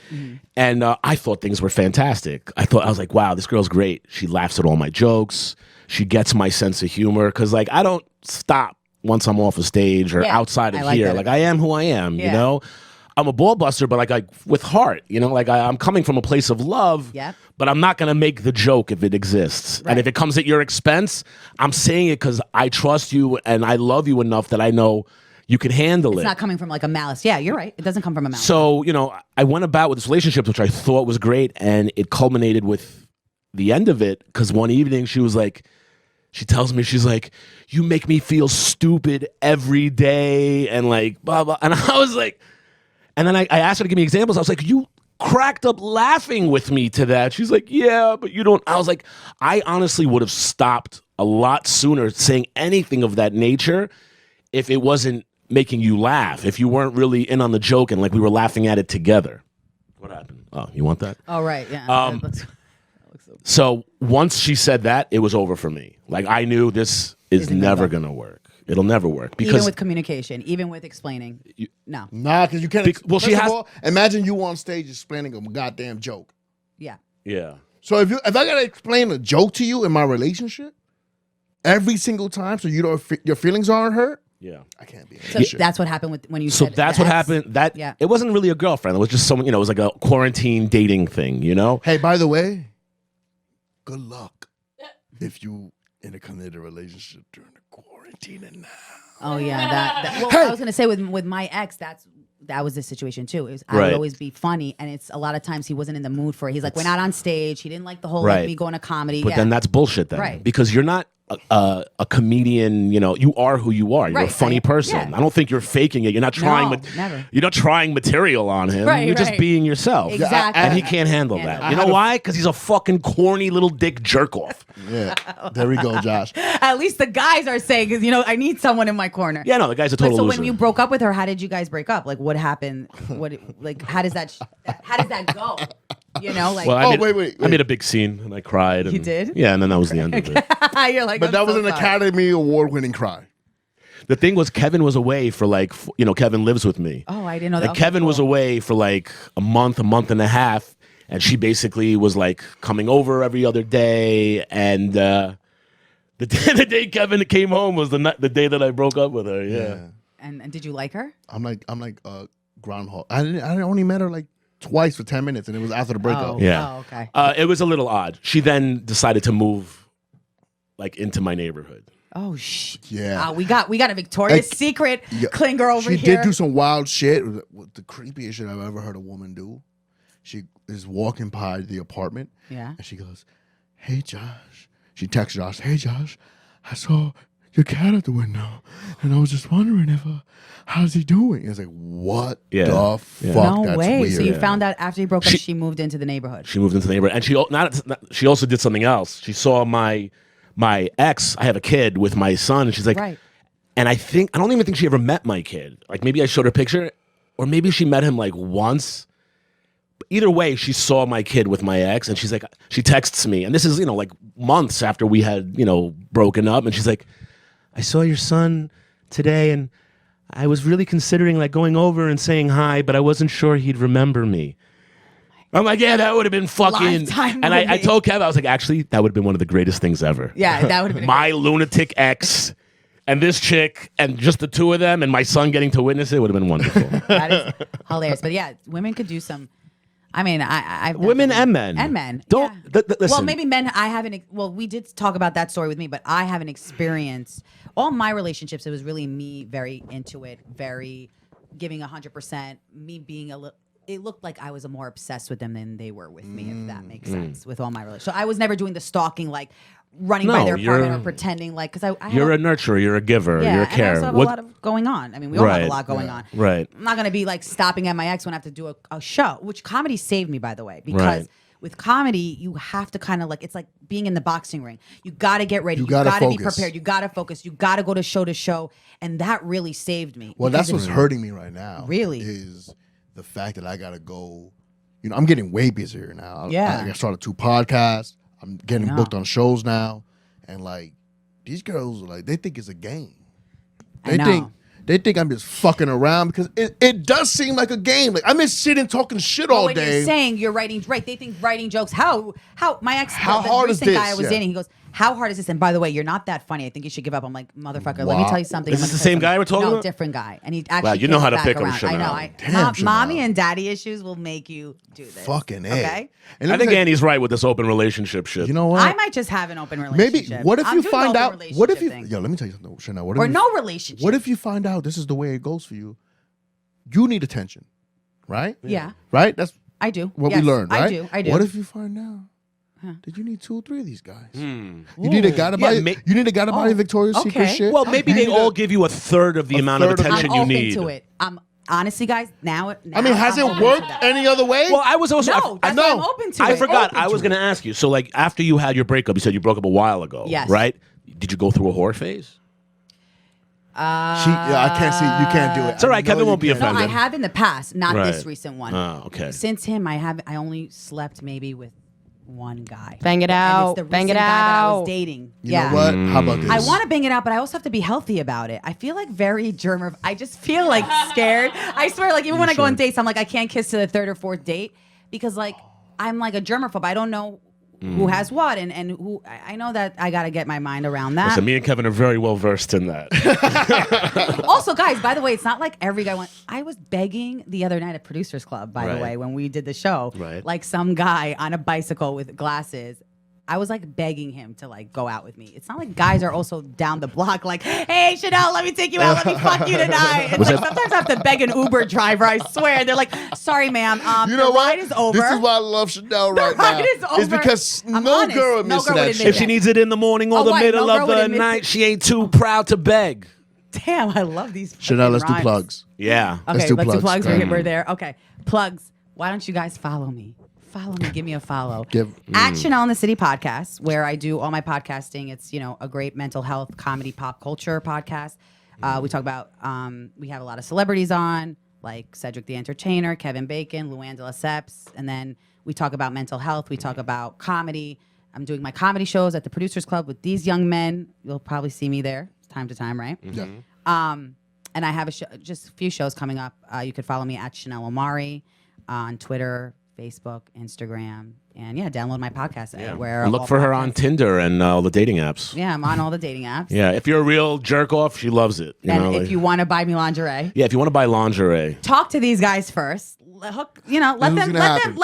[SPEAKER 5] and I thought things were fantastic. I was like, wow, this girl's great. She laughs at all my jokes. She gets my sense of humor because like I don't stop once I'm off a stage or
[SPEAKER 3] Yeah,
[SPEAKER 5] outside of
[SPEAKER 3] I like
[SPEAKER 5] here.
[SPEAKER 3] that.
[SPEAKER 5] Like I am who I am.
[SPEAKER 3] Yeah.
[SPEAKER 5] You know. I'm a ball buster, but like with heart, like I'm coming from a place of love,
[SPEAKER 3] Yep.
[SPEAKER 5] but I'm not going to make the joke if it exists.
[SPEAKER 3] Right.
[SPEAKER 5] And if it comes at your expense, I'm saying it because I trust you and I love you enough that I know you can handle
[SPEAKER 3] It's
[SPEAKER 5] it.
[SPEAKER 3] not coming from like a malice. Yeah, you're right. It doesn't come from a malice.
[SPEAKER 5] So, I went about with this relationship, which I thought was great, and it culminated with the end of it because one evening she tells me, she's like, you make me feel stupid every day and like, blah, blah. And I was like, and then I asked her to give me examples. I was like, you cracked up laughing with me to that. She's like, yeah, but you don't. I was like, I honestly would have stopped a lot sooner saying anything of that nature if it wasn't making you laugh, if you weren't really in on the joke and like we were laughing at it together. What happened? Oh, you want that?
[SPEAKER 3] oh right, yeah. That looks so
[SPEAKER 5] So once she said that, it was over for me. Like I knew this is
[SPEAKER 3] Isn't
[SPEAKER 5] never
[SPEAKER 3] gonna
[SPEAKER 5] going to work. It'll never work
[SPEAKER 3] even
[SPEAKER 5] because
[SPEAKER 3] with communication, even with explaining. No.
[SPEAKER 4] Nah, because you can't.
[SPEAKER 5] Well, she
[SPEAKER 4] first of
[SPEAKER 5] has-
[SPEAKER 4] all, imagine you on stage explaining a goddamn joke.
[SPEAKER 3] Yeah.
[SPEAKER 5] yeah.
[SPEAKER 4] So if I gotta explain a joke to you in my relationship every single time, so you don't your feelings aren't hurt,
[SPEAKER 5] Yeah.
[SPEAKER 4] I can't be. In
[SPEAKER 3] So
[SPEAKER 4] that shit.
[SPEAKER 3] that's what happened when you
[SPEAKER 5] So
[SPEAKER 3] said
[SPEAKER 5] that's
[SPEAKER 3] the
[SPEAKER 5] what
[SPEAKER 3] ex.
[SPEAKER 5] happened. That
[SPEAKER 3] Yeah.
[SPEAKER 5] it wasn't really a girlfriend. It was just someone, it was like a quarantine dating thing,
[SPEAKER 4] Hey, by the way, good luck if you in a committed relationship during the quarantine and now.
[SPEAKER 3] Oh yeah, that well,
[SPEAKER 4] Hey!
[SPEAKER 3] I was gonna say with my ex, that was the situation too. It was, I
[SPEAKER 5] Right.
[SPEAKER 3] would always be funny, and it's a lot of times he wasn't in the mood for it. He's like, we're not on stage. He didn't like the whole
[SPEAKER 5] Right.
[SPEAKER 3] like me going to comedy.
[SPEAKER 5] But
[SPEAKER 3] yeah.
[SPEAKER 5] then that's bullshit then.
[SPEAKER 3] Right.
[SPEAKER 5] Because you're not a comedian, you are who you are. You're a
[SPEAKER 3] Right.
[SPEAKER 5] funny person.
[SPEAKER 3] Yeah.
[SPEAKER 5] I don't think you're faking it. You're not trying
[SPEAKER 3] No, never.
[SPEAKER 5] you're not trying material on him.
[SPEAKER 3] Right,
[SPEAKER 5] You're just
[SPEAKER 3] right.
[SPEAKER 5] being yourself.
[SPEAKER 3] Exactly.
[SPEAKER 5] And he can't handle
[SPEAKER 3] Handle
[SPEAKER 5] that.
[SPEAKER 3] it.
[SPEAKER 5] You know why? Because he's a fucking corny little dick jerk off.
[SPEAKER 4] Yeah, there we go, Josh.
[SPEAKER 3] At least the guys are saying, because I need someone in my corner.
[SPEAKER 5] Yeah, no, the guy's a
[SPEAKER 3] But
[SPEAKER 5] total
[SPEAKER 3] so
[SPEAKER 5] loser.
[SPEAKER 3] when you broke up with her, how did you guys break up? Like, what happened? What like how does that go? Like
[SPEAKER 5] well,
[SPEAKER 4] Oh, wait.
[SPEAKER 5] I made a big scene and I cried. And,
[SPEAKER 3] You did?
[SPEAKER 5] Yeah, and then that was the end of it.
[SPEAKER 3] you're like,
[SPEAKER 4] But
[SPEAKER 3] I'm
[SPEAKER 4] that was
[SPEAKER 3] so
[SPEAKER 4] an
[SPEAKER 3] sorry.
[SPEAKER 4] Academy Award-winning cry.
[SPEAKER 5] The thing was, Kevin was away for like, Kevin lives with me.
[SPEAKER 3] Oh, I didn't know that.
[SPEAKER 5] And
[SPEAKER 3] Okay,
[SPEAKER 5] Kevin was
[SPEAKER 3] cool.
[SPEAKER 5] away for like a month and a half, and she basically was like coming over every other day. And the day Kevin came home was the day that I broke up with her. Yeah.
[SPEAKER 3] And did you like her?
[SPEAKER 4] I'm like groundhog. I only met her like twice for 10 minutes, and it was after the breakup.
[SPEAKER 3] Oh,
[SPEAKER 5] Yeah.
[SPEAKER 3] Oh, okay.
[SPEAKER 5] It was a little odd. She then decided to move like into my neighborhood.
[SPEAKER 3] Oh
[SPEAKER 4] Yeah.
[SPEAKER 3] we got a Victoria's
[SPEAKER 4] Like,
[SPEAKER 3] Secret
[SPEAKER 4] Yeah,
[SPEAKER 3] clinger over
[SPEAKER 4] she
[SPEAKER 3] here.
[SPEAKER 4] did do some wild shit. The creepiest shit I've ever heard a woman do. She is walking by the apartment.
[SPEAKER 3] Yeah.
[SPEAKER 4] And she goes, "Hey Josh." She texts Josh, "Hey Josh, I saw your cat at the window, and I was just wondering if how's he doing?" It's like, what
[SPEAKER 5] Yeah.
[SPEAKER 4] the
[SPEAKER 5] Yeah.
[SPEAKER 4] fuck?
[SPEAKER 3] No
[SPEAKER 4] That's
[SPEAKER 3] way.
[SPEAKER 4] weird.
[SPEAKER 3] So you found out after you broke up,
[SPEAKER 5] She-
[SPEAKER 3] she moved into the neighborhood.
[SPEAKER 5] She moved into the neighborhood, and she also did something else. She saw my ex. I have a kid with my son, and she's like,
[SPEAKER 3] Right.
[SPEAKER 5] And I don't even think she ever met my kid. Like maybe I showed her a picture, or maybe she met him like once. But either way, she saw my kid with my ex, and she's like, she texts me, and this is like months after we had broken up, and she's like, I saw your son today, and I was really considering like going over and saying hi, but I wasn't sure he'd remember me. I'm like, yeah, that would have been fucking.
[SPEAKER 3] Lifetime
[SPEAKER 5] And I
[SPEAKER 3] movie.
[SPEAKER 5] told Kev, I was like, actually, that would have been one of the greatest things ever.
[SPEAKER 3] Yeah, that would have been
[SPEAKER 5] My lunatic ex and this chick and just the two of them and my son getting to witness it would have been wonderful.
[SPEAKER 3] that is hilarious. But yeah, women could do some. I mean, I've
[SPEAKER 5] Women
[SPEAKER 3] definitely-
[SPEAKER 5] and men.
[SPEAKER 3] and men.
[SPEAKER 5] Don't
[SPEAKER 3] yeah.
[SPEAKER 5] listen.
[SPEAKER 3] Well, maybe men. I haven't. Well, we did talk about that story with me, but I haven't experienced all my relationships. It was really me, very into it, very giving 100%. Me being a little. It looked like I was more obsessed with them than they were with me, if that makes sense. With all my relationships, so I was never doing the stalking, like running by
[SPEAKER 5] No,
[SPEAKER 3] their apartment
[SPEAKER 5] you're-
[SPEAKER 3] or pretending like because I.
[SPEAKER 5] You're
[SPEAKER 3] had,
[SPEAKER 5] a nurturer. You're a giver.
[SPEAKER 3] yeah,
[SPEAKER 5] You're a
[SPEAKER 3] and I
[SPEAKER 5] carer.
[SPEAKER 3] also have a lot of going on. I mean, we all have a lot going on.
[SPEAKER 5] Right.
[SPEAKER 3] I'm not gonna be like stopping at my ex when I have to do a show, which comedy saved me, by the way, because
[SPEAKER 5] Right.
[SPEAKER 3] with comedy you have to kind of like it's like being in the boxing ring. You got to get ready. You
[SPEAKER 4] gotta
[SPEAKER 3] got to be
[SPEAKER 4] focus.
[SPEAKER 3] prepared. You got to focus. You got to go to show, and that really saved me.
[SPEAKER 4] Well,
[SPEAKER 3] because
[SPEAKER 4] that's what's hurting me right now.
[SPEAKER 3] Really?
[SPEAKER 4] Is the fact that I gotta go. You know, I'm getting way busier now.
[SPEAKER 3] Yeah.
[SPEAKER 4] I started 2 podcasts. I'm getting
[SPEAKER 3] know.
[SPEAKER 4] booked on shows now, and like these girls, like they think it's a game.
[SPEAKER 3] I know.
[SPEAKER 4] They think I'm just fucking around because it does seem like a game. Like I'm just sitting talking shit all
[SPEAKER 3] when
[SPEAKER 4] day.
[SPEAKER 3] you're saying you're writing, right? They think writing jokes. How my ex,
[SPEAKER 4] How
[SPEAKER 3] the
[SPEAKER 4] hard is
[SPEAKER 3] recent guy
[SPEAKER 4] this?
[SPEAKER 3] I was
[SPEAKER 4] Yeah.
[SPEAKER 3] dating, he goes, "How hard is this?" And by the way, you're not that funny. I think you should give up. I'm like, motherfucker. Let me
[SPEAKER 4] Wow.
[SPEAKER 3] tell you something.
[SPEAKER 5] Is
[SPEAKER 3] I'm
[SPEAKER 5] this
[SPEAKER 3] gonna
[SPEAKER 5] the
[SPEAKER 3] tell you
[SPEAKER 5] same guy
[SPEAKER 3] something.
[SPEAKER 5] we're talking
[SPEAKER 3] No,
[SPEAKER 5] about?
[SPEAKER 3] different guy. And he actually.
[SPEAKER 5] you know
[SPEAKER 3] came
[SPEAKER 5] how to
[SPEAKER 3] back
[SPEAKER 5] pick 'em,
[SPEAKER 3] around. I know.
[SPEAKER 5] Chanel.
[SPEAKER 4] Damn,
[SPEAKER 3] Mommy
[SPEAKER 4] Chanel.
[SPEAKER 3] and daddy issues will make you do this.
[SPEAKER 4] Fucking A.
[SPEAKER 3] Okay.
[SPEAKER 4] And
[SPEAKER 5] I
[SPEAKER 4] let me
[SPEAKER 5] think
[SPEAKER 4] tell you-
[SPEAKER 5] Annie's right with this open relationship shit.
[SPEAKER 4] You know what?
[SPEAKER 3] I might just have an open
[SPEAKER 4] Maybe.
[SPEAKER 3] relationship.
[SPEAKER 4] What if
[SPEAKER 3] I'm
[SPEAKER 4] you
[SPEAKER 3] doing
[SPEAKER 4] find
[SPEAKER 3] open
[SPEAKER 4] out? What if
[SPEAKER 3] relationship
[SPEAKER 4] you?
[SPEAKER 3] thing.
[SPEAKER 4] Yo, let me tell you something, Chanel. What if
[SPEAKER 3] Or
[SPEAKER 4] you,
[SPEAKER 3] no relationship?
[SPEAKER 4] What if you find out this is the way it goes for you? You need attention, right?
[SPEAKER 3] Yeah,
[SPEAKER 4] Right. That's
[SPEAKER 3] I do.
[SPEAKER 4] what
[SPEAKER 3] Yes,
[SPEAKER 4] we learned, right?
[SPEAKER 3] I do.
[SPEAKER 4] What if you find out that you need 2 or 3 of these guys?
[SPEAKER 5] Hmm.
[SPEAKER 4] You need a guy to buy.
[SPEAKER 5] Yeah,
[SPEAKER 4] You need a guy to buy
[SPEAKER 3] Oh,
[SPEAKER 4] Victoria's Secret
[SPEAKER 3] okay.
[SPEAKER 4] shit.
[SPEAKER 5] Well, maybe
[SPEAKER 4] You
[SPEAKER 5] they
[SPEAKER 4] need
[SPEAKER 5] all
[SPEAKER 4] a-
[SPEAKER 5] give you a third of the amount of
[SPEAKER 4] third of-
[SPEAKER 5] attention
[SPEAKER 3] I'm
[SPEAKER 5] you
[SPEAKER 3] open
[SPEAKER 5] need.
[SPEAKER 3] to it. Honestly, guys, now
[SPEAKER 4] I mean, has
[SPEAKER 3] I'm
[SPEAKER 4] it
[SPEAKER 3] open to
[SPEAKER 4] worked
[SPEAKER 3] that.
[SPEAKER 4] any other way?
[SPEAKER 5] Well, I was also.
[SPEAKER 3] No,
[SPEAKER 5] I
[SPEAKER 3] that's
[SPEAKER 4] know.
[SPEAKER 3] why I'm open to it.
[SPEAKER 5] I forgot.
[SPEAKER 4] Open
[SPEAKER 5] I was
[SPEAKER 4] to
[SPEAKER 5] going to ask you. So, like, after you had your breakup, you said you broke up a while ago.
[SPEAKER 3] Yes.
[SPEAKER 5] Right? Did you go through a whore phase?
[SPEAKER 4] I can't see. You can't do it.
[SPEAKER 5] It's all right,
[SPEAKER 4] I know
[SPEAKER 5] Kevin
[SPEAKER 4] you
[SPEAKER 5] won't be
[SPEAKER 4] can't.
[SPEAKER 3] No,
[SPEAKER 5] offended.
[SPEAKER 3] I have in the past, not this
[SPEAKER 5] Right.
[SPEAKER 3] recent one.
[SPEAKER 5] Oh, okay.
[SPEAKER 3] Since him, I only slept maybe with one guy.
[SPEAKER 6] Bang it
[SPEAKER 3] And
[SPEAKER 6] out.
[SPEAKER 3] it's the
[SPEAKER 6] Bang
[SPEAKER 3] recent
[SPEAKER 6] it
[SPEAKER 3] guy that I was
[SPEAKER 6] out.
[SPEAKER 3] dating.
[SPEAKER 4] You
[SPEAKER 3] yeah.
[SPEAKER 4] know what? How about this?
[SPEAKER 3] I want to bang it out, but I also have to be healthy about it. I feel like very germ. I just feel like scared. I swear, like even when I go on dates, I'm like I can't kiss to the 3rd or 4th date because like I'm like a germaphobe. I don't know who has what and who. I know that I got to get my mind around that.
[SPEAKER 5] Listen, me and Kevin are very well versed in that.
[SPEAKER 3] Also, guys, by the way, it's not like every guy wants. I was begging the other night at Producers Club, by
[SPEAKER 5] Right.
[SPEAKER 3] the way, when we did the show.
[SPEAKER 5] Right.
[SPEAKER 3] Like some guy on a bicycle with glasses. I was like begging him to like go out with me. It's not like guys are also down the block like, hey, Chanel, let me take you out. Let me fuck you tonight. It's like sometimes I have to beg an Uber driver, I swear. They're like, sorry, ma'am.
[SPEAKER 4] You know
[SPEAKER 3] the
[SPEAKER 4] what?
[SPEAKER 3] ride is over.
[SPEAKER 4] This is why I love Chanel right now.
[SPEAKER 3] ride is
[SPEAKER 4] It's
[SPEAKER 3] over.
[SPEAKER 4] because
[SPEAKER 3] I'm
[SPEAKER 4] no
[SPEAKER 3] honest.
[SPEAKER 4] girl would
[SPEAKER 3] No
[SPEAKER 4] miss
[SPEAKER 3] girl
[SPEAKER 4] that
[SPEAKER 3] would admit
[SPEAKER 4] shit.
[SPEAKER 5] If she needs it in the morning or
[SPEAKER 3] Oh,
[SPEAKER 5] the
[SPEAKER 3] right,
[SPEAKER 5] middle
[SPEAKER 3] no
[SPEAKER 5] of
[SPEAKER 3] girl would
[SPEAKER 5] the
[SPEAKER 3] admit
[SPEAKER 5] night,
[SPEAKER 3] it.
[SPEAKER 5] she ain't too proud to beg.
[SPEAKER 3] Damn, I love these.
[SPEAKER 4] Chanel,
[SPEAKER 3] fucking
[SPEAKER 4] let's do
[SPEAKER 3] rhymes.
[SPEAKER 4] plugs.
[SPEAKER 5] Yeah.
[SPEAKER 3] Okay, let's do plugs.
[SPEAKER 4] Go ahead.
[SPEAKER 3] We're there. Okay, plugs. Why don't you guys follow me? Follow me. Give me a follow.
[SPEAKER 4] Mm.
[SPEAKER 3] At Chanel in the City podcast, where I do all my podcasting. It's a great mental health, comedy, pop culture podcast. We talk about. We have a lot of celebrities on, like Cedric the Entertainer, Kevin Bacon, Luann de Lesseps, and then we talk about mental health. We talk about comedy. I'm doing my comedy shows at the Producers Club with these young men. You'll probably see me there time to time, right?
[SPEAKER 4] Yeah.
[SPEAKER 3] And I have just a few shows coming up. You could follow me at Chanel Omari on Twitter, Facebook, Instagram, and download my podcast. Where
[SPEAKER 5] And look
[SPEAKER 3] all
[SPEAKER 5] for her
[SPEAKER 3] podcasts-
[SPEAKER 5] on Tinder and all the dating apps.
[SPEAKER 3] Yeah, I'm on all the dating apps.
[SPEAKER 5] Yeah, if you're a real jerk off, she loves it. You
[SPEAKER 3] And
[SPEAKER 5] know,
[SPEAKER 3] if
[SPEAKER 5] like-
[SPEAKER 3] you want to buy me lingerie,
[SPEAKER 5] yeah, if you want to buy lingerie,
[SPEAKER 3] talk to these guys first. Let
[SPEAKER 4] What's
[SPEAKER 3] them
[SPEAKER 4] gonna happen?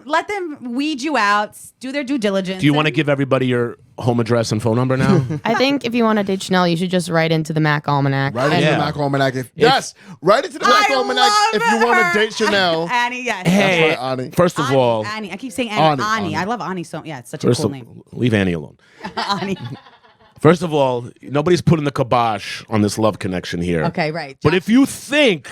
[SPEAKER 3] let them weed you out. Do their due diligence.
[SPEAKER 5] do you want to
[SPEAKER 3] and-
[SPEAKER 5] give everybody your home address and phone number now?
[SPEAKER 6] I think if you want to date Chanel, you should just write into the Mack Almanac.
[SPEAKER 4] Right into
[SPEAKER 5] Yeah.
[SPEAKER 4] the Mack Almanac. Yes, right into the Mack
[SPEAKER 3] I
[SPEAKER 4] Almanac if you
[SPEAKER 3] love
[SPEAKER 4] want
[SPEAKER 3] her.
[SPEAKER 4] to date Chanel.
[SPEAKER 3] Annie, yes.
[SPEAKER 5] Hey,
[SPEAKER 4] That's right, Ani.
[SPEAKER 5] first of
[SPEAKER 3] Ani,
[SPEAKER 5] all,
[SPEAKER 3] Annie. I keep saying Annie.
[SPEAKER 4] Ani,
[SPEAKER 3] Ani.
[SPEAKER 4] Ani.
[SPEAKER 3] I love Ani so. Yeah, it's such a
[SPEAKER 5] first
[SPEAKER 3] cool
[SPEAKER 5] of,
[SPEAKER 3] name.
[SPEAKER 5] leave Annie alone.
[SPEAKER 3] Ani.
[SPEAKER 5] First of all, nobody's putting the kibosh on this love connection here.
[SPEAKER 3] Okay, right.
[SPEAKER 5] But if you think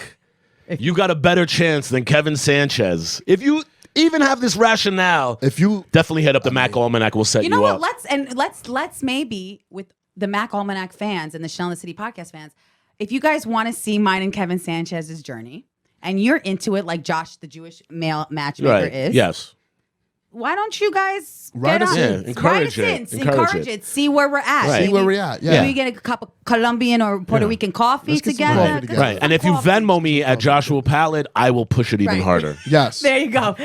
[SPEAKER 5] you got a better chance than Kevin Sanchez, if you even have this rationale,
[SPEAKER 4] If you
[SPEAKER 5] definitely head up to Mack Almanac. We'll set
[SPEAKER 3] you
[SPEAKER 5] you,
[SPEAKER 3] know
[SPEAKER 5] up.
[SPEAKER 3] what? Let's maybe with the Mack Almanac fans and the Chanel in the City podcast fans, if you guys want to see mine and Kevin Sanchez's journey, and you're into it like Josh, the Jewish male matchmaker,
[SPEAKER 5] Right.
[SPEAKER 3] is,
[SPEAKER 5] Yes.
[SPEAKER 3] why don't you guys
[SPEAKER 4] Write
[SPEAKER 3] get
[SPEAKER 4] us
[SPEAKER 3] on?
[SPEAKER 4] in.
[SPEAKER 5] Yeah, encourage
[SPEAKER 3] Write
[SPEAKER 5] it.
[SPEAKER 3] us
[SPEAKER 5] Encourage
[SPEAKER 3] encourage
[SPEAKER 5] it.
[SPEAKER 3] it. See where we're at.
[SPEAKER 5] Right.
[SPEAKER 4] See where we're at. Yeah.
[SPEAKER 3] We get a cup of Colombian or Puerto Rican coffee
[SPEAKER 4] Let's get some
[SPEAKER 3] together.
[SPEAKER 4] coffee together.
[SPEAKER 5] Right. And if you Venmo me at Joshua Pallet, I will push it even
[SPEAKER 3] Right.
[SPEAKER 5] harder.
[SPEAKER 4] Yes.
[SPEAKER 3] There you go.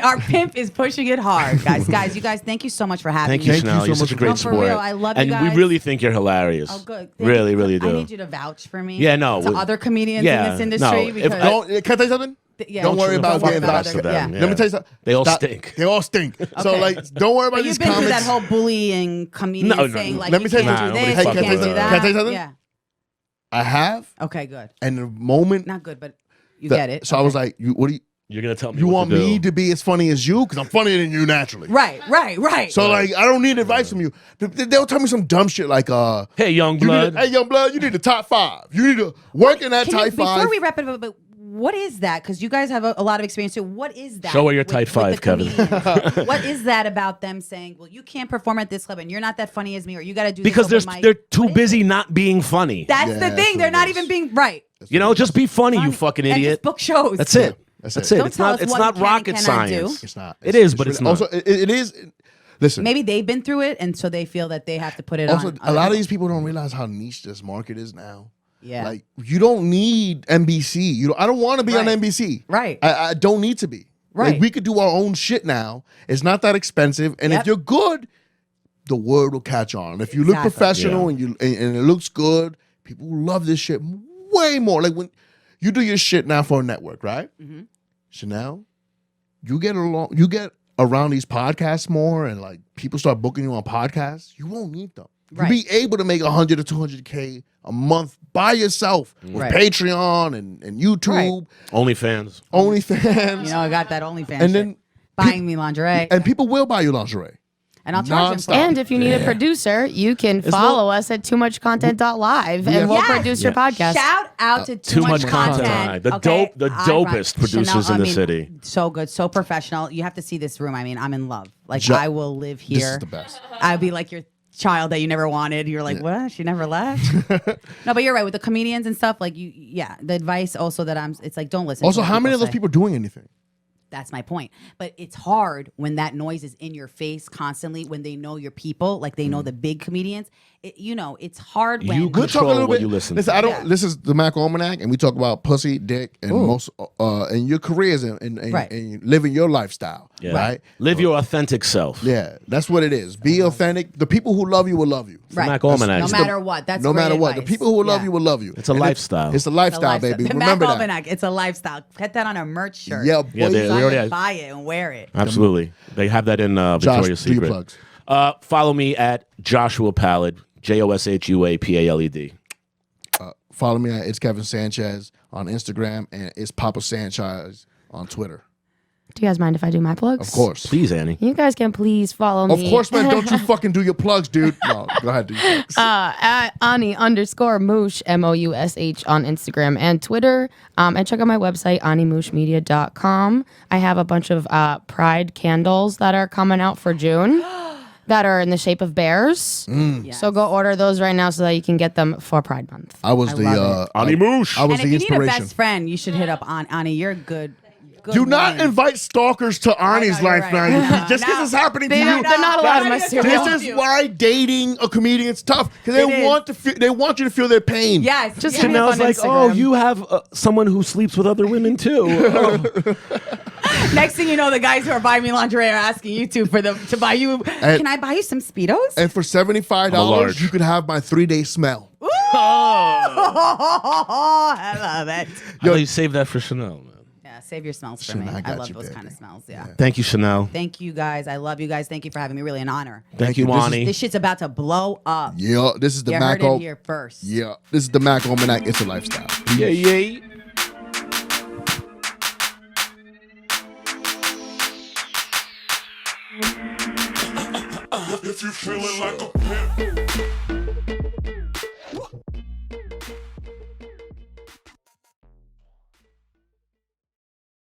[SPEAKER 3] Our pimp is pushing it hard, guys. You guys, thank you so much for having
[SPEAKER 5] Thank
[SPEAKER 3] me.
[SPEAKER 5] you, Chanel.
[SPEAKER 4] so
[SPEAKER 5] You're
[SPEAKER 4] much
[SPEAKER 5] such a
[SPEAKER 4] for
[SPEAKER 5] great
[SPEAKER 3] coming. No, for
[SPEAKER 5] sport.
[SPEAKER 3] real, I love you
[SPEAKER 5] and
[SPEAKER 3] guys.
[SPEAKER 5] we really think you're hilarious.
[SPEAKER 3] Oh, good.
[SPEAKER 5] Really, really do.
[SPEAKER 3] I need you to vouch for me.
[SPEAKER 5] Yeah, no,
[SPEAKER 3] To
[SPEAKER 5] we-
[SPEAKER 3] other comedians
[SPEAKER 5] yeah,
[SPEAKER 3] in this industry.
[SPEAKER 5] no, if
[SPEAKER 3] because
[SPEAKER 4] Don't, can I tell you something?
[SPEAKER 3] yeah,
[SPEAKER 4] Don't worry about
[SPEAKER 3] worry
[SPEAKER 4] getting
[SPEAKER 3] about
[SPEAKER 4] vouched
[SPEAKER 3] other-
[SPEAKER 4] for
[SPEAKER 5] them.
[SPEAKER 3] yeah.
[SPEAKER 5] Yeah.
[SPEAKER 4] Let me tell you something.
[SPEAKER 5] They all stink.
[SPEAKER 4] They all stink. So
[SPEAKER 3] Okay.
[SPEAKER 4] like, don't worry about
[SPEAKER 3] But
[SPEAKER 4] these
[SPEAKER 3] you've been through
[SPEAKER 4] comments.
[SPEAKER 3] that whole bullying comedian
[SPEAKER 5] No, no,
[SPEAKER 3] saying
[SPEAKER 5] no.
[SPEAKER 3] like
[SPEAKER 4] Let me
[SPEAKER 3] you
[SPEAKER 4] tell you
[SPEAKER 3] can't
[SPEAKER 5] something.
[SPEAKER 3] do
[SPEAKER 5] Nah,
[SPEAKER 3] this,
[SPEAKER 5] nobody
[SPEAKER 3] you
[SPEAKER 5] fucking
[SPEAKER 3] can't do
[SPEAKER 5] with that.
[SPEAKER 3] that.
[SPEAKER 4] Can I tell you something?
[SPEAKER 3] Yeah.
[SPEAKER 4] I have,
[SPEAKER 3] Okay, good.
[SPEAKER 4] and the moment
[SPEAKER 3] Not good, but you
[SPEAKER 4] that-
[SPEAKER 3] get it.
[SPEAKER 4] So I was like, what do you?
[SPEAKER 5] You're going to tell me
[SPEAKER 4] You
[SPEAKER 5] what
[SPEAKER 4] want
[SPEAKER 5] to
[SPEAKER 4] me
[SPEAKER 5] do.
[SPEAKER 4] to be as funny as you? Because I'm funnier than you naturally.
[SPEAKER 3] right.
[SPEAKER 4] So like, I don't need advice from you. They'll tell me some dumb shit like,
[SPEAKER 5] Hey, young
[SPEAKER 4] you
[SPEAKER 5] blood.
[SPEAKER 4] need, hey, young blood, you need the top 5. You need to work in that
[SPEAKER 3] Can you,
[SPEAKER 4] tight 5.
[SPEAKER 3] before we wrap it up, but what is that? Because you guys have a lot of experience too. What is that?
[SPEAKER 5] Show her your
[SPEAKER 3] with-
[SPEAKER 5] tight
[SPEAKER 3] with
[SPEAKER 5] 5,
[SPEAKER 3] the
[SPEAKER 5] Kevin.
[SPEAKER 3] comedians? What is that about them saying, well, you can't perform at this club and you're not that funny as me, or you got to do
[SPEAKER 5] Because
[SPEAKER 3] this open mic?
[SPEAKER 5] they're too
[SPEAKER 3] What is
[SPEAKER 5] busy
[SPEAKER 3] it?
[SPEAKER 5] not being funny.
[SPEAKER 3] That's
[SPEAKER 4] Yeah,
[SPEAKER 3] the
[SPEAKER 4] that's
[SPEAKER 3] thing.
[SPEAKER 4] what
[SPEAKER 3] They're
[SPEAKER 4] it
[SPEAKER 3] not
[SPEAKER 4] is.
[SPEAKER 3] even being right.
[SPEAKER 5] You know, just be funny, you
[SPEAKER 3] Funny.
[SPEAKER 5] fucking
[SPEAKER 3] And
[SPEAKER 5] idiot.
[SPEAKER 3] just book shows.
[SPEAKER 5] That's it.
[SPEAKER 4] That's
[SPEAKER 5] That's
[SPEAKER 4] it.
[SPEAKER 5] it.
[SPEAKER 3] Don't
[SPEAKER 5] It's
[SPEAKER 3] tell
[SPEAKER 5] not.
[SPEAKER 3] us
[SPEAKER 5] It's
[SPEAKER 3] what
[SPEAKER 5] not
[SPEAKER 3] you can and
[SPEAKER 5] rocket
[SPEAKER 3] cannot do.
[SPEAKER 5] science.
[SPEAKER 4] It's not.
[SPEAKER 5] It is, but it's not.
[SPEAKER 4] Also, it is. Listen.
[SPEAKER 3] Maybe they've been through it, and so they feel that they have to put it
[SPEAKER 4] Also,
[SPEAKER 3] on.
[SPEAKER 4] a lot of these people don't realize how niche this market is now.
[SPEAKER 3] Yeah.
[SPEAKER 4] Like, you don't need NBC. I don't want to be on
[SPEAKER 3] Right.
[SPEAKER 4] NBC.
[SPEAKER 3] Right.
[SPEAKER 4] I don't need to be.
[SPEAKER 3] Right.
[SPEAKER 4] Like, we could do our own shit now. It's not that expensive. And
[SPEAKER 3] Yep.
[SPEAKER 4] if you're good, the word will catch on. If you look
[SPEAKER 3] Exactly.
[SPEAKER 4] professional and it looks good, people will love this shit way more. Like when you do your shit now for a network, right?
[SPEAKER 3] Mm-hmm.
[SPEAKER 4] Chanel, you get around these podcasts more, and like people start booking you on podcasts, you won't need them.
[SPEAKER 3] Right.
[SPEAKER 4] You'll be able to make 100 to 200K a month by yourself with
[SPEAKER 3] Right.
[SPEAKER 4] Patreon and YouTube,
[SPEAKER 5] OnlyFans.
[SPEAKER 4] OnlyFans,
[SPEAKER 3] You know, I got that OnlyFans.
[SPEAKER 4] and then
[SPEAKER 3] buying me lingerie,
[SPEAKER 4] and people will buy you lingerie.
[SPEAKER 3] and I'll charge them.
[SPEAKER 4] nonstop.
[SPEAKER 6] And if you need a producer, you can follow us at toomuchcontent.live and we'll
[SPEAKER 3] Yes.
[SPEAKER 6] produce your podcast.
[SPEAKER 3] Shout out to
[SPEAKER 5] Too
[SPEAKER 3] Too
[SPEAKER 5] Much
[SPEAKER 3] Much
[SPEAKER 5] Content.
[SPEAKER 3] Content.
[SPEAKER 5] The
[SPEAKER 3] Okay,
[SPEAKER 5] the
[SPEAKER 3] I
[SPEAKER 5] dopest
[SPEAKER 3] run-
[SPEAKER 5] producers in the city.
[SPEAKER 3] So good, so professional. You have to see this room. I mean, I'm in love. Like
[SPEAKER 4] Jo-
[SPEAKER 3] I will live here.
[SPEAKER 4] This is the best.
[SPEAKER 3] I'd be like your child that you never wanted. You're like, what? She never left. No, but you're right with the comedians and stuff. Like yeah. The advice also that it's like don't listen.
[SPEAKER 4] Also,
[SPEAKER 3] to what
[SPEAKER 4] how many of those
[SPEAKER 3] say.
[SPEAKER 4] people are doing anything?
[SPEAKER 3] That's my point. But it's hard when that noise is in your face constantly. When they know your people, like they know the big comedians. It's hard when
[SPEAKER 5] You
[SPEAKER 4] We'll talk a
[SPEAKER 5] Control
[SPEAKER 4] little
[SPEAKER 5] what
[SPEAKER 4] bit.
[SPEAKER 5] you listen
[SPEAKER 4] Listen,
[SPEAKER 5] to.
[SPEAKER 4] I don't.
[SPEAKER 3] Yeah.
[SPEAKER 4] This is the Mack Almanac, and we talk about pussy, dick, and most and your careers and
[SPEAKER 3] Right.
[SPEAKER 4] and living your lifestyle,
[SPEAKER 5] Yeah.
[SPEAKER 4] right?
[SPEAKER 5] Live your authentic self.
[SPEAKER 4] Yeah, that's what it is. Be authentic. The people who love you will love you.
[SPEAKER 3] right.
[SPEAKER 5] Mack Almanac.
[SPEAKER 3] No
[SPEAKER 5] It's
[SPEAKER 3] matter what. That's
[SPEAKER 4] no
[SPEAKER 3] great
[SPEAKER 4] matter what. The
[SPEAKER 3] advice.
[SPEAKER 4] people who will love
[SPEAKER 3] Yeah.
[SPEAKER 4] you will love you.
[SPEAKER 5] It's a
[SPEAKER 4] And
[SPEAKER 5] lifestyle.
[SPEAKER 4] It's a
[SPEAKER 3] It's a
[SPEAKER 4] lifestyle, baby.
[SPEAKER 3] The
[SPEAKER 4] Remember
[SPEAKER 3] Mack
[SPEAKER 4] that.
[SPEAKER 3] Almanac. It's a lifestyle. Get that on a merch shirt.
[SPEAKER 4] Yeah,
[SPEAKER 5] Yeah,
[SPEAKER 4] boy.
[SPEAKER 5] they
[SPEAKER 3] So I
[SPEAKER 5] already
[SPEAKER 3] can
[SPEAKER 5] have-
[SPEAKER 3] buy it and wear it.
[SPEAKER 5] Absolutely. They have that in
[SPEAKER 4] Josh,
[SPEAKER 5] Victoria's
[SPEAKER 4] do your
[SPEAKER 5] Secret.
[SPEAKER 4] plugs.
[SPEAKER 5] Follow me at Joshua Pallet, JOSHUAPALED.
[SPEAKER 4] Follow me at It's Kevin Sanchez on Instagram, and It's Papa Sanchez on Twitter.
[SPEAKER 6] Do you guys mind if I do my plugs?
[SPEAKER 4] Of course.
[SPEAKER 5] Please, Annie.
[SPEAKER 6] You guys can please follow
[SPEAKER 4] Of
[SPEAKER 6] me.
[SPEAKER 4] course, man. Don't you fucking do your plugs, dude. No, go ahead, do your plugs.
[SPEAKER 6] At Ani_Moosh, MOUSH on Instagram and Twitter. And check out my website, AniMooshMedia.com. I have a bunch of Pride candles that are coming out for June that are in the shape of bears.
[SPEAKER 3] Yes.
[SPEAKER 6] So go order those right now so that you can get them for Pride Month.
[SPEAKER 4] I was
[SPEAKER 3] I
[SPEAKER 4] the
[SPEAKER 3] love
[SPEAKER 5] Ani Moosh.
[SPEAKER 4] I was
[SPEAKER 3] And if
[SPEAKER 4] the
[SPEAKER 3] you need a
[SPEAKER 4] inspiration.
[SPEAKER 3] best friend, you should hit up on Ani. You're good.
[SPEAKER 4] Do not
[SPEAKER 3] woman.
[SPEAKER 4] invite stalkers to Arnie's
[SPEAKER 3] you're
[SPEAKER 4] life,
[SPEAKER 3] right.
[SPEAKER 4] man.
[SPEAKER 3] No,
[SPEAKER 4] Just because
[SPEAKER 3] no.
[SPEAKER 4] it's happening to
[SPEAKER 6] They
[SPEAKER 4] you.
[SPEAKER 6] don't- they're not allowed in my
[SPEAKER 3] That's
[SPEAKER 6] studio.
[SPEAKER 3] what
[SPEAKER 4] This
[SPEAKER 3] I
[SPEAKER 4] is
[SPEAKER 3] do.
[SPEAKER 4] why dating a comedian is tough, because
[SPEAKER 3] It
[SPEAKER 4] they
[SPEAKER 3] is.
[SPEAKER 4] want to feel, they want you to feel their pain.
[SPEAKER 3] Yes.
[SPEAKER 6] Just
[SPEAKER 3] yes.
[SPEAKER 6] hit me up
[SPEAKER 5] Chanel's
[SPEAKER 6] on
[SPEAKER 5] like,
[SPEAKER 6] Instagram.
[SPEAKER 5] oh, you have someone who sleeps with other women too. Oh.
[SPEAKER 3] Next thing you know, the guys who are buying me lingerie are asking you to buy you. Can I buy you some Speedos?
[SPEAKER 4] And for $75,
[SPEAKER 5] large.
[SPEAKER 4] you could have my 3-day smell.
[SPEAKER 3] Oh, I love it.
[SPEAKER 5] Yo, you save that for Chanel, man.
[SPEAKER 3] Yeah, save your smells for
[SPEAKER 4] Chanel,
[SPEAKER 3] me.
[SPEAKER 4] I
[SPEAKER 3] I
[SPEAKER 4] got
[SPEAKER 3] love
[SPEAKER 4] you,
[SPEAKER 3] those
[SPEAKER 4] baby.
[SPEAKER 3] kind of smells. Yeah.
[SPEAKER 5] Thank you, Chanel.
[SPEAKER 3] Thank you guys. I love you guys. Thank you for having me. Really an honor.
[SPEAKER 5] Thank you,
[SPEAKER 4] This is-
[SPEAKER 5] Wani.
[SPEAKER 3] This shit's about to blow up.
[SPEAKER 4] Yeah, this is the
[SPEAKER 3] You
[SPEAKER 4] Mack
[SPEAKER 3] heard it here first.
[SPEAKER 4] Yeah, this is the Mack Almanac. It's a lifestyle.
[SPEAKER 5] Yeah, yeah.
[SPEAKER 2] If you feeling like a pimp,